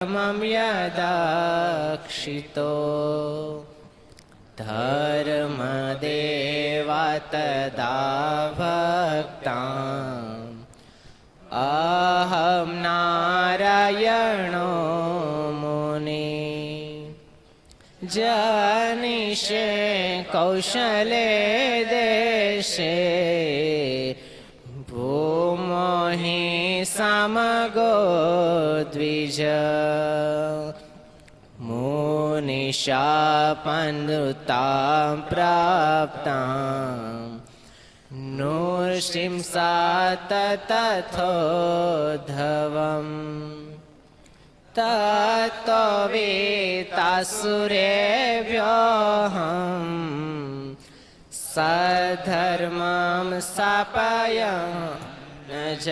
મમ યદાક્ષિતો ધર્મદેવા તદા ભક્તાં અહં નારાયણો મુનિ જનિષે કૌશલે દેશે ભૂમોહિ સમગો દ્વિજ મુનિશાપનૃતાં પ્રાપ્તાં નૃસિંસા તથોધવમ તતો વેતાસુરેભ્યોऽહં સધર્મં સ્થાપયં જ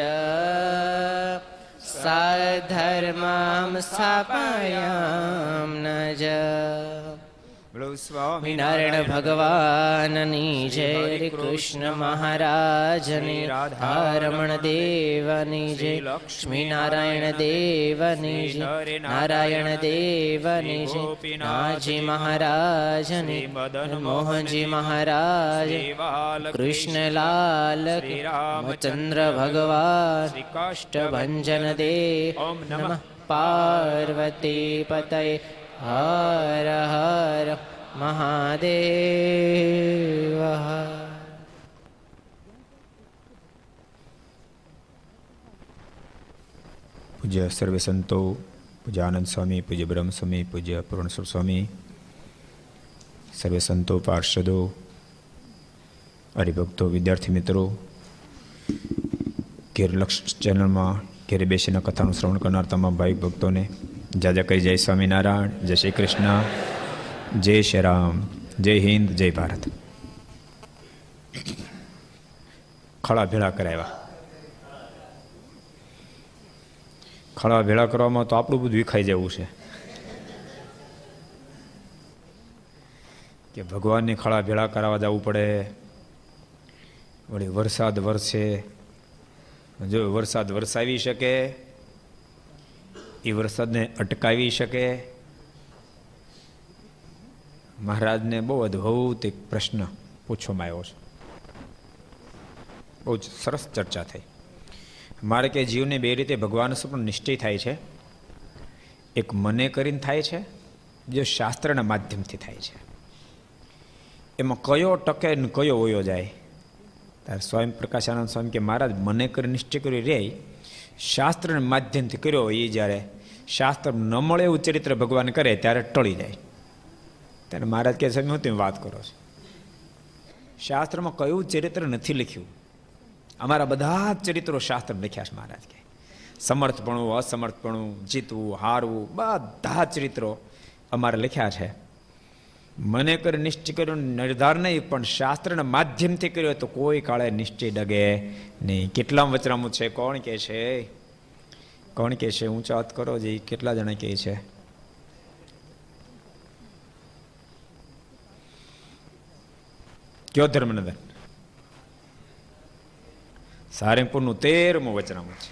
સધર્મં સ્થાપયં જ. સ્વામિનારાયણ ભગવાનની જય. કૃષ્ણ મહારાજની રાધારમણ દેવની જય. લક્ષ્મીનારાયણ દેવની જય. નારાયણ દેવની જય. નાજી મહારાજની મોહનજી મહારાજ કૃષ્ણલાલ રામચંદ્ર ભગવાન કાષ્ટભંજન દેવ. ઓમ નમઃ પાર્વતી પતય. હર હર મહાદેવ. પૂજ્ય સર્વે સંતો, પૂજ્ય આનંદ સ્વામી, પૂજ્ય બ્રહ્મ સ્વામી, પૂજ્ય પૂર્ણેશ્વર સ્વામી, સર્વે સંતો, પાર્ષદો, હરિભક્તો, વિદ્યાર્થી મિત્રો, ઘેર લક્ષ ચેનલમાં ઘેરે બેસીને કથાનું શ્રવણ કરનાર તમામ ભાઈ ભક્તોને જાજા કરી જય સ્વામિનારાયણ, જય શ્રી કૃષ્ણ, જય શ્રી રામ, જય હિન્દ, જય ભારત. ખળા ભેળા કરાવ્યા. ખળા ભેળા કરવામાં તો આપણું બધું વિખાઈ જવું છે કે ભગવાનની ખળા ભેળા કરાવવા જવું પડે. વળી વરસાદ વરસે, જો વરસાદ વરસાવી શકે, એ વરસાદને અટકાવી શકે. મહારાજને બહુ અદ્ભુત એક પ્રશ્ન પૂછવામાં આવ્યો છે. બહુ જ સરસ ચર્ચા થઈ. મારે કે જીવને બે રીતે ભગવાન પણ નિશ્ચય થાય છે. એક મને કરીને થાય છે, બીજો શાસ્ત્રના માધ્યમથી થાય છે. એમાં કયો ટકે ને કયો વયો જાય? ત્યારે સ્વયં પ્રકાશાનંદ સ્વામી કે મહારાજ મને કરી નિશ્ચય કર્યો રે, શાસ્ત્રના માધ્યમથી કર્યો એ જ્યારે શાસ્ત્ર ન મળે એવું ચરિત્ર ભગવાન કરે ત્યારે ટળી જાય. ત્યારે મહારાજ કહે સ્વામી હું તમે વાત કરો છો, શાસ્ત્રમાં કયું ચરિત્ર નથી લખ્યું? અમારા બધા જ ચરિત્રો શાસ્ત્ર લખ્યા છે. મહારાજ કહે સમર્થપણું, અસમર્થપણું, જીતવું, હારવું, બધા ચરિત્રો અમારે લખ્યા છે. મને કરી નિશ્ચય કર્યો નિર્ધાર નહીં, પણ શાસ્ત્રના માધ્યમથી કર્યો તો કોઈ કાળે નિશ્ચય ડગે નહીં. કેટલામ વચરામું છે? કોણ કહે છે? કોણ કહે છે? ઊંચા હાથ કરો જે કેટલા જણા કહે છે? કયો ધર્મનંદન? સારંગપુરનું 13મું વચનામું છે.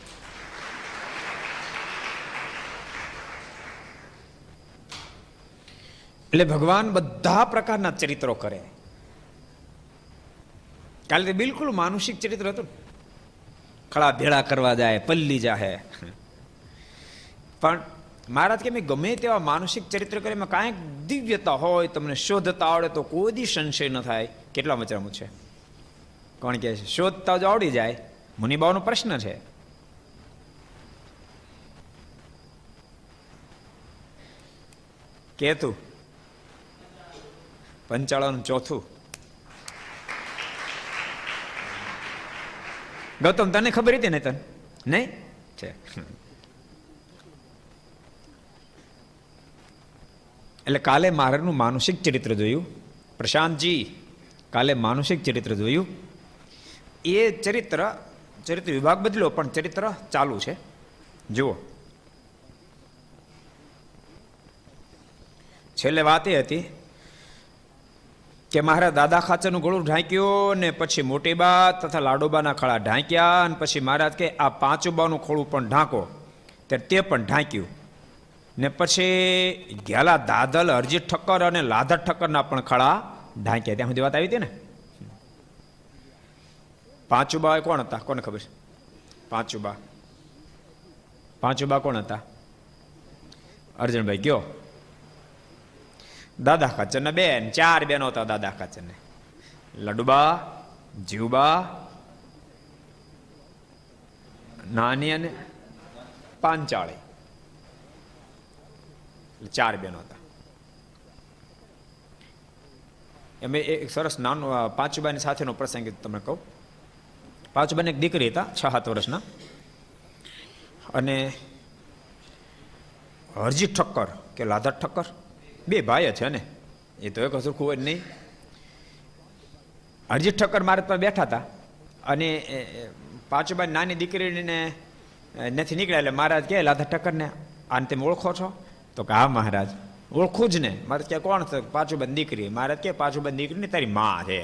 એટલે ભગવાન બધા પ્રકારના ચરિત્રો કરે. કાલે તો બિલકુલ માનુષિક ચરિત્ર હતું. ખળા ભેળા કરવા જાય, પલ્લી જાહે. પણ મહારાજ કે મેં ગમે તેવા માનુષિક ચરિત્ર કરે એમાં કાંઈક દિવ્યતા હોય, તમને શોધતા આવડે તો કોઈ દી સંશય ન થાય. કેટલા વચરામું છે? કોણ કહે છે? શોધતા જો આવડી જાય. મુનિબાઓનો પ્રશ્ન છે. કેતું 55 ચોથું. ગૌતમ તને ખબર હતી ને? તને નહીં છે. એટલે કાલે મહારાજનું માનુષિક ચરિત્ર જોયું. પ્રશાંતજી કાલે માનુષિક ચરિત્ર જોયું. એ ચરિત્ર વિભાગ બદલ્યો પણ ચરિત્ર ચાલુ છે. જુઓ, છેલ્લે વાત એ હતી કે મહારાજ દાદા ખાચરનું ગળું ઢાંક્યું ને પછી મોટીબા તથા લાડોબાના ખળા ઢાંક્યા અને પછી મહારાજ કે આ પાંચુબાનું ખોળું પણ ઢાંકો, ત્યારે તે પણ ઢાંક્યું. ને પછી ઘેલા દાદલ અરજીત ઠક્કર અને લાધર ઠક્કરના પણ ખળા ઢાંક્યા. ત્યાં સુધી વાત આવી હતી ને. પાંચુબા કોણ હતા? કોને ખબર છે? પાંચુબા કોણ હતા? અર્જુનભાઈ કયો? દાદા ખાચર બેન. 4 બહેનો હતા દાદા ખાચર ને. લડુબા, જીવબા, નાની અને પાંચાળી. 4 બહેનો હતા. એમ એક સરસ નાનો પાંચુબાની સાથેનો પ્રસંગ તમને કહું. પાંચુબાની એક દીકરી હતા 6-7 વર્ષના, અને હરજી ઠક્કર કે લાધર ઠક્કર 2 ભાઈ છે ને, એ તો એક સરખું હોય નહીં. હરજી ઠક્કર મારા પર બેઠા હતા, અને પાંચુબાની નાની દીકરીને નથી નીકળ્યા એટલે મહારાજ કહે લાધર ઠક્કરને, આને તમે ઓળખો છો? તો કે હા મહારાજ ઓળખું જ ને. મહારાજ કે કોણ છે? પાંચુબાની દીકરી. મહારાજ કે પાંચુબાની દીકરી ને તારી માં છે.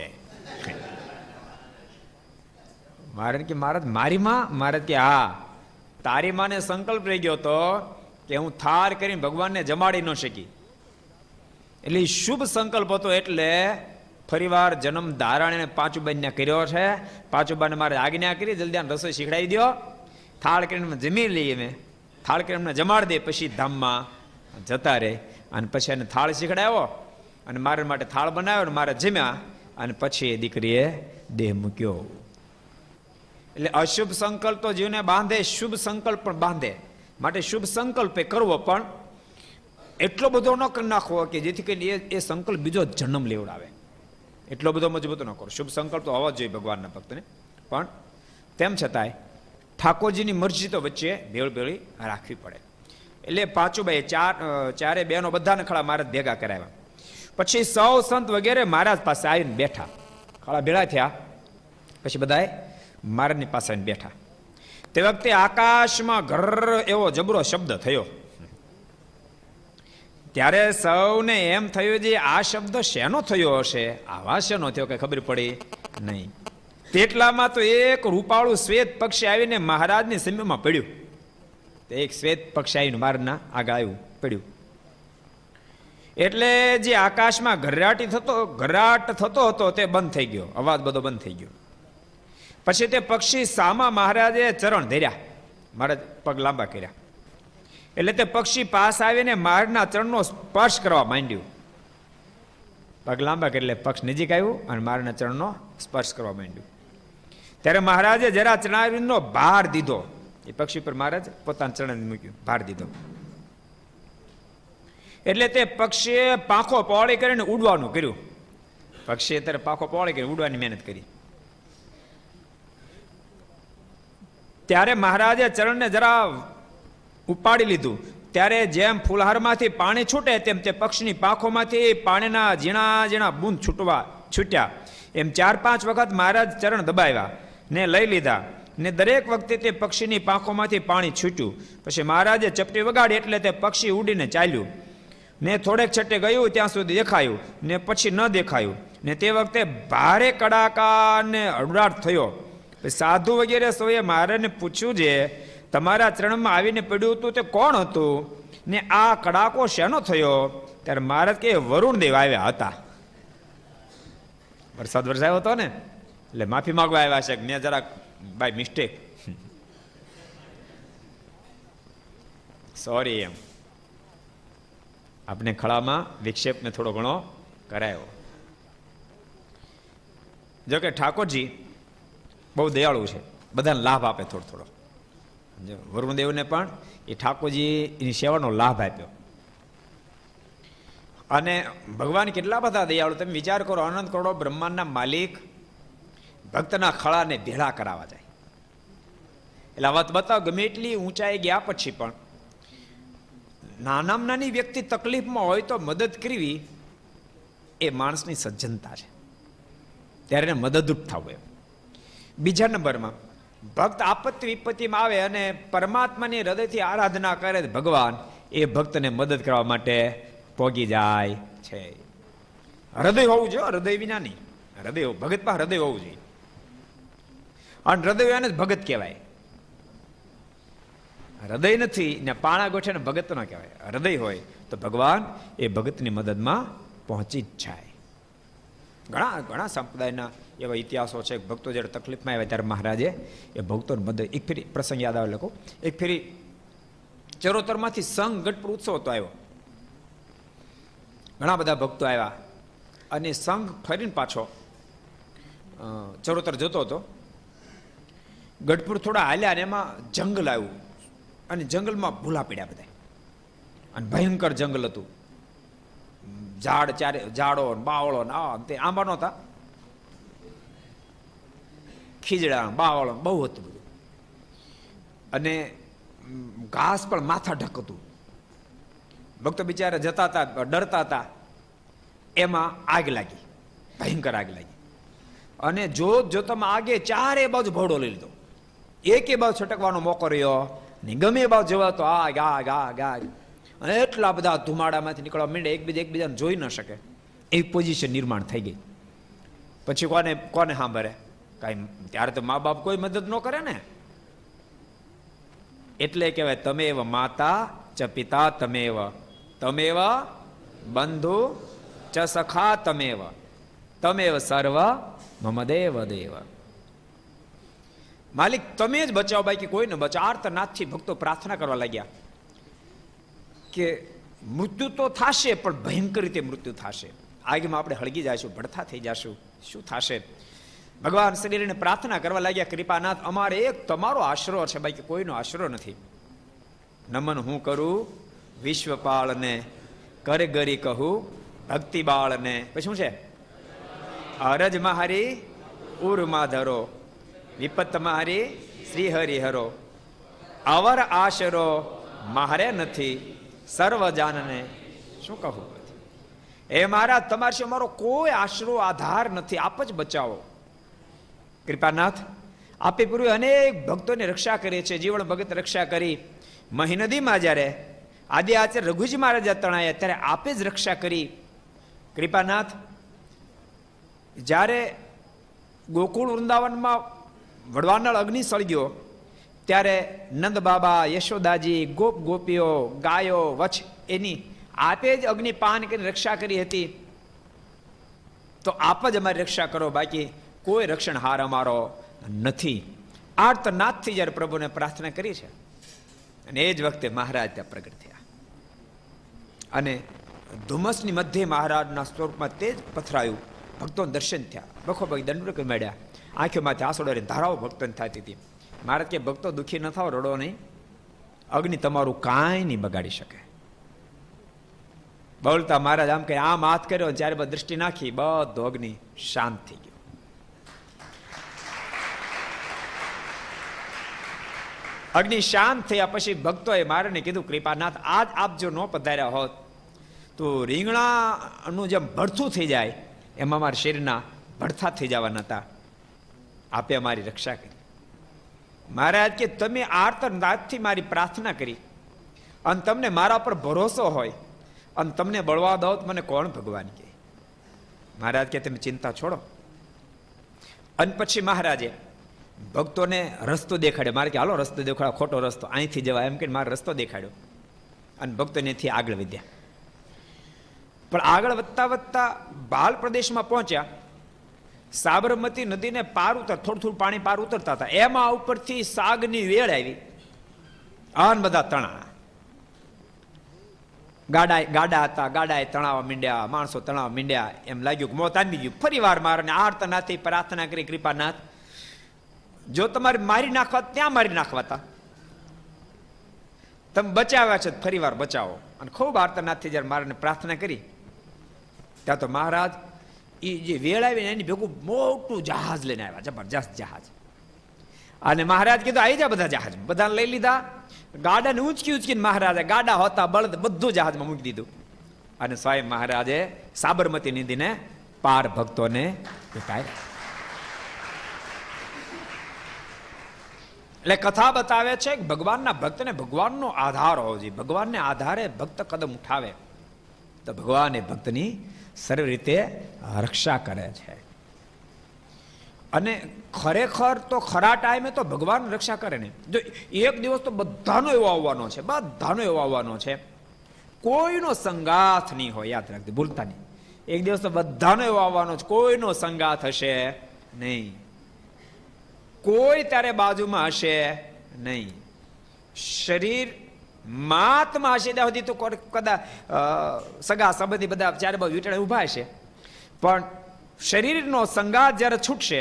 મહારાજ કે મહારાજ મારી માં? મહારાજ કે હા, તારી માને સંકલ્પ રહી ગયો તો કે હું થાર કરીને ભગવાનને જમાડી ન શકી, એટલે શુભ સંકલ્પ હતો, એટલે ફરીવાર જન્મ ધારાણે પાંચુબાઈને કર્યો છે. પાંચુબાને મારે આજ્ઞા કરી જલ્દી આને રસોઈ શીખડાવી દો, થાળ કરીને જમી લઈએ. મેં થાળ કરીને જમાડી દે, પછી ધામમાં જતા રહે. અને પછી એને થાળ શીખડાવ્યો અને મારા માટે થાળ બનાવ્યો ને મારે જમ્યા, અને પછી એ દીકરીએ દેહ મૂક્યો. એટલે અશુભ સંકલ્પ તો જીવને બાંધે, શુભ સંકલ્પ પણ બાંધે. માટે શુભ સંકલ્પ એ કરવો, પણ એટલો બધો ન કરી નાખવો કે જેથી કરીને એ સંકલ્પ બીજો જન્મ લેવડાવે. એટલો બધો મજબૂત ન કરો. શુભ સંકલ્પ તો હોવો જ જોઈએ ભગવાનના ભક્તને, પણ તેમ છતાંય ઠાકોરજીની મરજી તો વચ્ચે ભેળી રાખવી પડે. એટલે પાંચુબાઈ 4 બહેનો બધાને ખળા મહારાજ ભેગા કરાવ્યા. પછી સૌ સંત વગેરે મહારાજ પાસે આવીને બેઠા. ખળા ભેળા થયા પછી બધાએ મહારાજની પાસે આવીને બેઠા. તે વખતે આકાશમાં ઘર એવો જબરો શબ્દ થયો. ત્યારે સૌને એમ થયું જે આ શબ્દ શેનો થયો હશે, આવા શેનો થયો કઈ ખબર પડી નહીં. તેટલામાં તો એક રૂપાળું શ્વેત પક્ષી આવીને મહારાજની સમીપમાં પડ્યું. એક શ્વેત પક્ષી આવીને મહારાજના આગળ આવ્યું, પડ્યું. એટલે જે આકાશમાં ઘરાટ થતો હતો તે બંધ થઈ ગયો, અવાજ બધો બંધ થઈ ગયો. પછી તે પક્ષી સામા મહારાજે ચરણ ધર્યા, મહારાજ પગ લાંબા કર્યા. એટલે તે પક્ષી પાસ આવીને મહારાજના ચરણનો સ્પર્શ કરવા માંડ્યું. પગ લાંબા કરી એટલે પક્ષ નજીક આવ્યું અને મહારાજના ચરણનો સ્પર્શ કરવા માંડ્યું. ત્યારે મહારાજે જરા ચરણારવિંદનો ભાર દીધો. એ પક્ષી પર મહારાજ પોતાના ચરણ મૂક્યું, ભાર દીધો. એટલે તે પક્ષીએ પાંખો પહોળી કરીને ઉડવાનું કર્યું. પક્ષીએ ત્યારે પાંખો પહોળી કરીને ઉડવાની મહેનત કરી. ત્યારે મહારાજે ચરણને જરા ઉપાડી લીધું. ત્યારે જેમ ફૂલહારમાંથી પાણી છૂટે તેમ તે પક્ષીની પાંખોમાંથી પાણીના ઝીણા ઝીણા બૂંદ છૂટ્યા. એમ 4-5 વખત મહારાજ ચરણ દબાવ્યા ને લઈ લીધા, ને દરેક વખતે તે પક્ષીની પાંખોમાંથી પાણી છૂટ્યું. પછી મહારાજે ચપટી વગાડી એટલે તે પક્ષી ઉડીને ચાલ્યું, ને થોડેક છટે ગયું ત્યાં સુધી દેખાયું, ને પછી ન દેખાયું. ને તે વખતે ભારે કડાકા ને હડડાટ થયો. સાધુ વગેરે સૌએ મહારાજને પૂછ્યું છે તમારા ચરણમાં આવીને પડ્યું હતું તે કોણ હતું, ને આ કડાકો શેનો થયો? ત્યારે મહારાજ કે વરુણદેવ આવ્યા હતા. વરસાદ વરસાયો હતો ને એટલે માફી માંગવા આવ્યા છે, મેં જરાક બાય મિસ્ટેક, સોરી એમ આપણે ખળામાં વિક્ષેપને થોડો ઘણો કરાયો. જો કે ઠાકોરજી બહુ દયાળુ છે, બધાને લાભ આપે થોડો થોડો. વરુણદેવને પણ એ ઠાકોરજી એની સેવાનો લાભ આપ્યો. અને ભગવાન કેટલા બધા દયાળુ, તમે વિચાર કરો, અનંત કરોડો બ્રહ્માંડના માલિક ભક્તના ખળાને ભેળા કરાવવા જાય. એટલે આ વાત બતાવો, ગમે એટલી ઊંચાઈ ગયા પછી પણ નાનામાં નાની વ્યક્તિ તકલીફમાં હોય તો મદદ કરવી એ માણસની સજ્જનતા છે. ત્યારે એને મદદરૂપ થવું. એમ બીજા નંબરમાં ભક્ત આપત્તિ વિપત્તિમાં આવે અને પરમાત્માની હૃદયથી આરાધના કરે, ભગવાન એ ભક્તને મદદ કરવા માટે પોગી જાય છે. હૃદય હોવું જોઈએ, હૃદય વિના નહીં. હૃદય ભગતમાં હૃદય હોવું જોઈએ, અને હૃદય એને જ ભગત કહેવાય. હૃદય નથી ને પાણા ગોઠે ને ભગત ન કહેવાય. હૃદય હોય તો ભગવાન એ ભગતની મદદમાં પહોંચી જ જાય. ઘણા ઘણા સંપ્રદાયના એવા ઇતિહાસો છે. ભક્તો જ્યારે તકલીફમાં આવ્યા ત્યારે મહારાજે એ ભક્તોની મદદ. એક ફેરી પ્રસંગ યાદ આવે લોકો, એક ફેરી ચરોતરમાંથી સંઘ ગઢપુર ઉત્સવ તો આવ્યો. ઘણા બધા ભક્તો આવ્યા અને સંઘ ફરીને પાછો ચરોતર જતો હતો. ગઢપુર થોડા હાલ્યા અને એમાં જંગલ આવ્યું અને જંગલમાં ભૂલા પડ્યા બધા. અને ભયંકર જંગલ હતું. ઝાડ ચારે ઝાડો બાવળો તે આંબા નહોતા, ખીજડા બાવળો બહુ હતું બધું. અને ઘાસ પણ માથા ઢકતું. ભક્તો બિચારા જતા હતા, ડરતા હતા. એમાં આગ લાગી, ભયંકર આગ લાગી. અને જોતામાં આગે ચારે બાજુ ભોડો લઈ લીધો. એકે બાજુ છટકવાનો મોકો રહ્યો નહીં, ગમે બાજુ જવા તો આગ આગ આગ આગ. અને એટલા બધા ધુમાડામાંથી નીકળવા માંડે, એકબીજાને જોઈ ન શકે એવી પોઝિશન નિર્માણ થઈ ગઈ. પછી કોને સાંભળે કાંઈ? ત્યારે તો મા બાપ કોઈ મદદ ન કરે ને. એટલે કહેવાય તમે એવા માતા ચ પિતા તમેવ બંધુ ચ સખા તમેવ સર્વ મમ દેવ દેવ. માલિક તમે જ બચાવો, બાકી કોઈ ન બચાવો. આર્તનાદથી ભક્તો પ્રાર્થના કરવા લાગ્યા કે મૃત્યુ તો થશે પણ ભયંકર રીતે મૃત્યુ થશે. આગમાં આપણે હળગી જઈશું, ભડથા થઈ જશું, શું થશે? ભગવાન શરીરને પ્રાર્થના કરવા લાગ્યા, કૃપાનાથ અમારે એક તમારો આશરો છે, બાકી કોઈનો આશરો નથી. નમન હું કરું વિશ્વપાળને, કરગરી કહું ભક્તિબાળને. પછી શું છે? અરજ મારી ઉર્મા ધરો, વિપત મારી શ્રી હરિહરો, અવર આશરો મારે નથી, સર્વજાનને શું કહું? એ મારા તમારે શું અમારો કોઈ આશરો આધાર નથી, આપ જ બચાવો. કૃપાનાથ આપે પૂર્વે અનેક ભક્તોની રક્ષા કરી છે. જીવન ભગત રક્ષા કરી. મહી નદીમાં જ્યારે આદિ આચાર્ય રઘુજી મહારાજા તણાયા ત્યારે આપે જ રક્ષા કરી. કૃપાનાથ જ્યારે ગોકુળ વૃંદાવનમાં વડવાનળ અગ્નિ સળગ્યો ત્યારે નંદ બાબા, યશોદાજી, ગોપ ગોપીઓ, ગાયો, વચ્છ એની આપે જ અગ્નિ પાન કરીને રક્ષા કરી હતી. તો આપ જ અમારી રક્ષા કરો, બાકી કોઈ રક્ષણ હાર અમારો નથી. આર્તનાદથી જ્યારે પ્રભુને પ્રાર્થના કરી છે અને એ જ વખતે મહારાજ ત્યાં પ્રગટ થયા અને ધુમ્મસની મધ્યે મહારાજના સ્વરૂપમાં તેજ પથરાયું. ભક્તોને દર્શન થયા, બખો બખી દંડ મળ્યા. આંખોમાંથી આંસુડાની ધારાઓ ભક્તોને થતી હતી. મહારાજ કે ભક્તો દુઃખી ન થાવ, રડો નહીં, અગ્નિ તમારું કાંઈ નહીં બગાડી શકે. બોલતા મહારાજ આમ કે આમ હાથ કર્યો, જ્યારે બાદ દ્રષ્ટિ નાખી, બધો અગ્નિ શાંત થઈ ગયો. અગ્નિ શાંત થયા પછી ભક્તોએ મારાને કીધું, કૃપાનાથ આજ આપ જો ન પધાર્યા હોત તો રીંગણાનું જેમ ભડથું થઈ જાય એમાં અમારા શરીરના ભડથા થઈ જવાના હતા. આપે અમારી રક્ષા કરી. મહારાજ કે તમે આર્તનાદથી મારી પ્રાર્થના કરી અને તમને મારા પર ભરોસો હોય અને તમને બળવા દો તો મને કોણ ભગવાન કહે? મહારાજ કે તમે ચિંતા છોડો. અને પછી મહારાજે ભક્તોને રસ્તો દેખાડ્યો. મારે કે હાલો રસ્તો દેખાડો, ખોટો રસ્તો, અહીંથી જવાય એમ કે મારે રસ્તો દેખાડ્યો અને ભક્તોને અહીંથી આગળ વધ્યા. પણ આગળ વધતા વધતા બાલ પ્રદેશમાં પહોંચ્યા. સાબરમતી નદીને પાર ઉતર, થોડું થોડું પાણી પાર ઉતરતા હતા. એમાં ઉપરથી સાગની વેળ આવી અને બધા તણા. ગાડા હતા, ગાડાએ તણાવા માંડ્યા, માણસો તણાવા માંડ્યા. એમ લાગ્યું કે મોત આવી ગયું. ફરી વાર મારને આર્તનાથથી પ્રાર્થના કરી, કૃપાનાથ જો તમારે મારી નાખવા ત્યાં મારી નાખવાતા, તમે બચાવ્યા છે ફરી વાર બચાવો. અને ખૂબ આર્તનાથથી જયારે મારાને પ્રાર્થના કરી ત્યાં તો મહારાજ એ જે વેળ આવી ને એની ભેગું મોટું જહાજ લઈને આવ્યા, જબરજસ્ત જહાજ. અને મહારાજ કીધું આવી જા બધા જહાજ. બધાને લઈ લીધા. ગાડાને ઊંચકી ઊંચકીને મહારાજે ગાડા હોતા બળદ બધું જહાજમાં મૂકી દીધું. અને સ્વયં મહારાજે સાબરમતી નદીને પાર ભક્તોને ઉતાર્યા. એટલે કથા બતાવે છે કે ભગવાનના ભક્તને ભગવાનનો આધાર હોવો જોઈએ. ભગવાનને આધારે ભક્ત કદમ ઉઠાવે તો ભગવાન એ ભક્તની સર્વ રીતે રક્ષા કરે છે. અને ખરેખર તો ખરા ટાઈમે તો ભગવાન રક્ષા કરે ને. જો એક દિવસ તો બધાનો એવો આવવાનો છે, બધાનો એવો આવવાનો છે, કોઈનો સંગાથ નહીં હોય, યાદ રાખજો, ભૂલતા નહીં. એક દિવસ તો બધાનો એવો આવવાનો છે, કોઈનો સંગાથ હશે નહીં, કોઈ તારે બાજુમાં હશે નહીં. શરીર માતમાં હશે ત્યાં સુધી તો કદાચ સગા સંબંધી બધા ચારે બાજુ વીટળે ઊભા હશે, પણ શરીરનો સંગાથ જ્યારે છૂટશે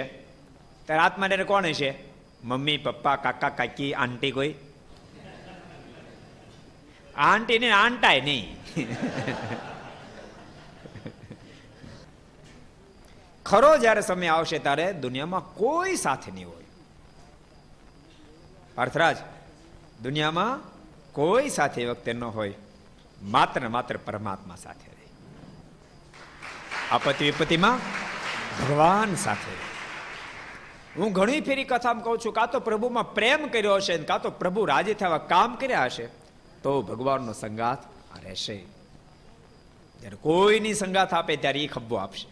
ત્યારે આત્માને કોણ હશે? મમ્મી, પપ્પા, કાકા, કાકી, આંટી. કોઈ આંટી ને આંટાય નહીં. ખરો જ્યારે સમય આવશે ત્યારે દુનિયામાં કોઈ સાથે નહીં હોય. પાર્થરાજ, દુનિયામાં કોઈ સાથે એ વખતે ન હોય, માત્ર ને માત્ર પરમાત્મા સાથે રહે. આપત્તિ વિપત્તિમાં ભગવાન સાથે. હું ઘણી ફેરી કથામાં કહું છું, કાં તો પ્રભુમાં પ્રેમ કર્યો હશે, કાં તો પ્રભુ રાજી થવા કામ કર્યા હશે, તો ભગવાનનો સંગાથ રહેશે. જ્યારે કોઈની સંગાથ આપે ત્યારે એ ખબ્બો આપશે.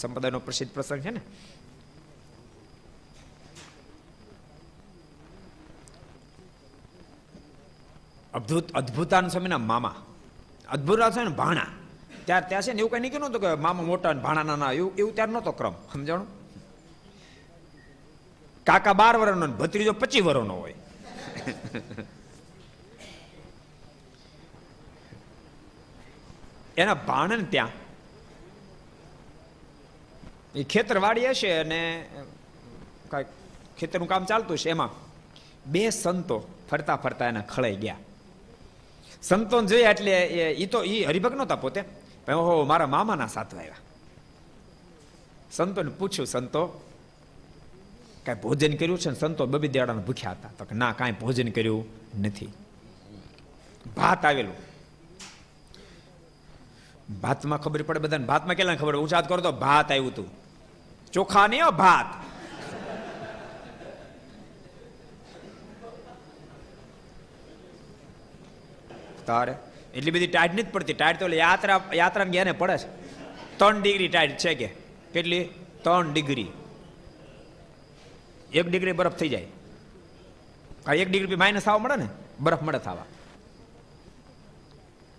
સંપ્રદાયનો પ્રસિદ્ધ પ્રસંગ છે ને, અદ્ભુતાન સ્વામીના મામા, અદ્ભુતાન સ્વામી ભાણા, ત્યાં છે ને એવું કઈ નહીં નહોતું કે મામા મોટા ને ભાણા નાના, એવું ત્યારે નહોતો ક્રમ. સમજાણું? કાકા 12 વર્ષનો, ભત્રીજો 25 વર્ષનો હોય. એના ભાણન ત્યાં એ ખેતરવાડી હશે અને કાંઈક ખેતરનું કામ ચાલતું છે, એમાં 2 સંતો ફરતા ફરતા એના ખળાઈ ગયા. સંતોને જોયા એટલે એ હરિભક્ત નહોતા પોતે, ઓહો મારા મામાના સાધુ આવ્યા. સંતોને પૂછ્યું, સંતો કાંઈ ભોજન કર્યું છે? સંતો બબી દેડાના ભૂખ્યા હતા. તો કે ના, કાંઈ ભોજન કર્યું નથી. ભાત આવેલું. ભાતમાં ખબર પડે બધાને, ભાતમાં કેટલા ખબર? ઉચાત કરો તો ભાત આવ્યું હતું, ચોખા નહીં, ભાત. તારે એટલી બધી ટાઈટ નથી પડતી. ટાઈટ તો યાત્રા ગયા ને પડે છે. 3 ડિગ્રી ટાઈટ છે કે કેટલી? 3 ડિગ્રી. 1 ડિગ્રી બરફ થઈ જાય. 1 ડિગ્રી માઇનસ થવા મળે ને, બરફ મળે થવા,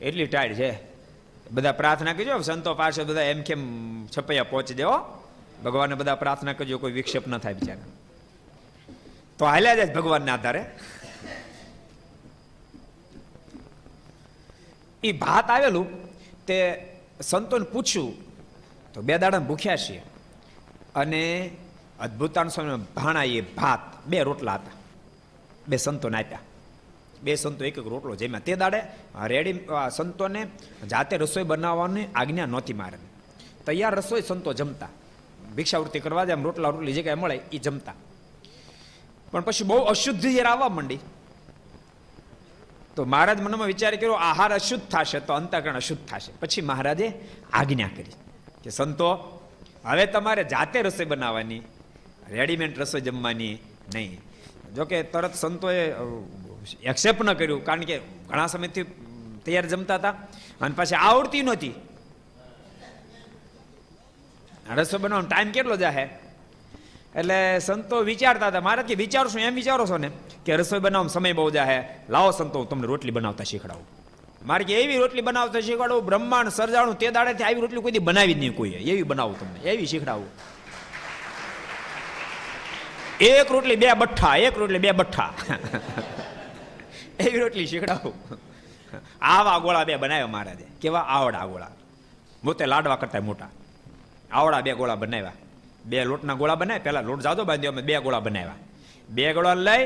એટલી ટાઈટ છે. બધા પ્રાર્થના કરજો, સંતો પાસે બધા એમ કેમ છપૈયા પહોંચી દેવો. ભગવાનને બધા પ્રાર્થના કરજો, કોઈ વિક્ષેપ ન થાય બિચારા. તો હાલ્યા જાય ભગવાનના આધારે. એ ભાત આવેલું તે સંતોને પૂછ્યું, તો 2 દાડા ભૂખ્યા છીએ, અને અદ્ભુતાન સ્વામી ભાણા એ ભાત 2 રોટલા હતા, 2 સંતોને આપ્યા. 2 સંતો 1 રોટલો જમ્યા. તે દાડે રેડી સંતોને જાતે રસોઈ બનાવવાની આજ્ઞા નહોતી મારે. તૈયાર રસોઈ સંતો જમતા, ભિક્ષાવૃત્તિ કરવા જાય, રોટલા રોટલી જે કાંઈ મળે એ જમતા. પણ પછી બહુ અશુદ્ધિ જ્યારે આવવા માંડી, તો મહારાજ મનમાં વિચાર કર્યો, આહાર અશુદ્ધ થશે તો અંતઃકરણ અશુદ્ધ થશે. પછી મહારાજે આજ્ઞા કરી કે સંતો, હવે તમારે જાતે રસોઈ બનાવવાની, રેડીમેડ રસોઈ જમવાની નહીં. જોકે તરત સંતોએ એક્સેપ્ટ ન કર્યું, કારણ કે ઘણા સમયથી તૈયાર જમતા હતા અને પાછી આવડતી નહોતી. રસોઈ બનાવવાનો ટાઈમ કેટલો જાહે? એટલે સંતો વિચારતા હતા, મહારાજ કે વિચારો છો? એમ વિચારો છો ને કે રસોઈ બનાવવાનો સમય બહુ જાહે, લાવો સંતો તમને રોટલી બનાવતા શીખડાવું. મારે કે એવી રોટલી બનાવતા શીખવાડું, બ્રહ્માંડ સર્જાણું તે દાડેથી આવી રોટલી કોઈ બનાવી જ નહીં કોઈ, એવી બનાવું તમને, એવી શીખડાવું. 1 રોટલી 2 બઠ્ઠા, 1 રોટલી 2 બઠ્ઠા એવી રોટલી શીખડાવું. આવા ગોળા 2 બનાવ્યા મહારાજે. કેવા? આવડા ગોળા, મોતે લાડવા કરતા મોટા આવડા 2 ગોળા બનાવ્યા. 2 લોટના ગોળા બનાવ્યા. પેલા લોટ જાદો બાંધ્યો, અમે 2 ગોળા બનાવ્યા. 2 ગોળા લઈ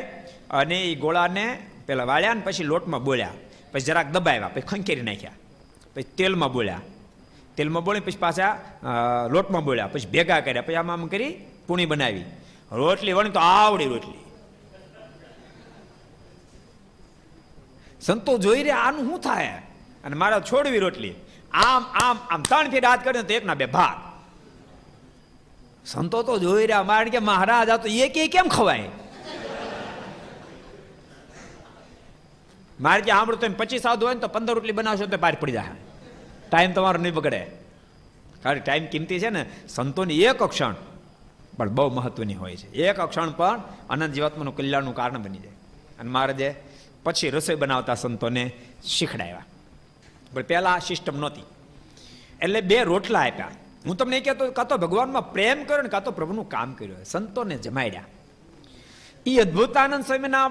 અને એ ગોળાને પેલા વાળ્યા ને પછી લોટમાં બોળ્યા, પછી જરાક દબાવ્યા, પછી ખંખેરી નાખ્યા, પછી તેલમાં બોળ્યા, તેલમાં બોળી પછી પાછા લોટમાં બોળ્યા, પછી ભેગા કર્યા, પછી આમ કરી પૂણી બનાવી. રોટલી વણી તો આવડી રોટલી. સંતો જોઈ રહ્યા આનું શું થાય, અને મારા છોડવી રોટલી. આમ આમ આમ 3 ફેર હાથ કરીને તો 1 ના 2 ભાત. સંતો તો જોઈ રહ્યા, મારે કે મહારાજ આ તો એ કેમ ખવાય? મારે કે સાંભળો, તમે 25 સાધુ હોય ને તો 15 રોટલી બનાવશો તો પાર પડી જાય. ટાઈમ તમારો નહીં બગડે, કારણ ટાઈમ કિંમતી છે ને. સંતોની એક ક્ષણ પણ બહુ મહત્વની હોય છે. એક ક્ષણ પણ અનંત જીવાત્માનું કલ્યાણનું કારણ બની જાય. અને મહારાજે પછી રસોઈ બનાવતા સંતોને શીખડાવ્યા. પણ પહેલા આ સિસ્ટમ નહોતી. એટલે 2 રોટલા આપ્યા. હું તમને એ કહેતો, કાં તો ભગવાનમાં પ્રેમ કર્યો ને કાં તો પ્રભુનું કામ કર્યું. સંતોને જમાડ્યા. એ અદ્ભુતાનંદ સ્વામીના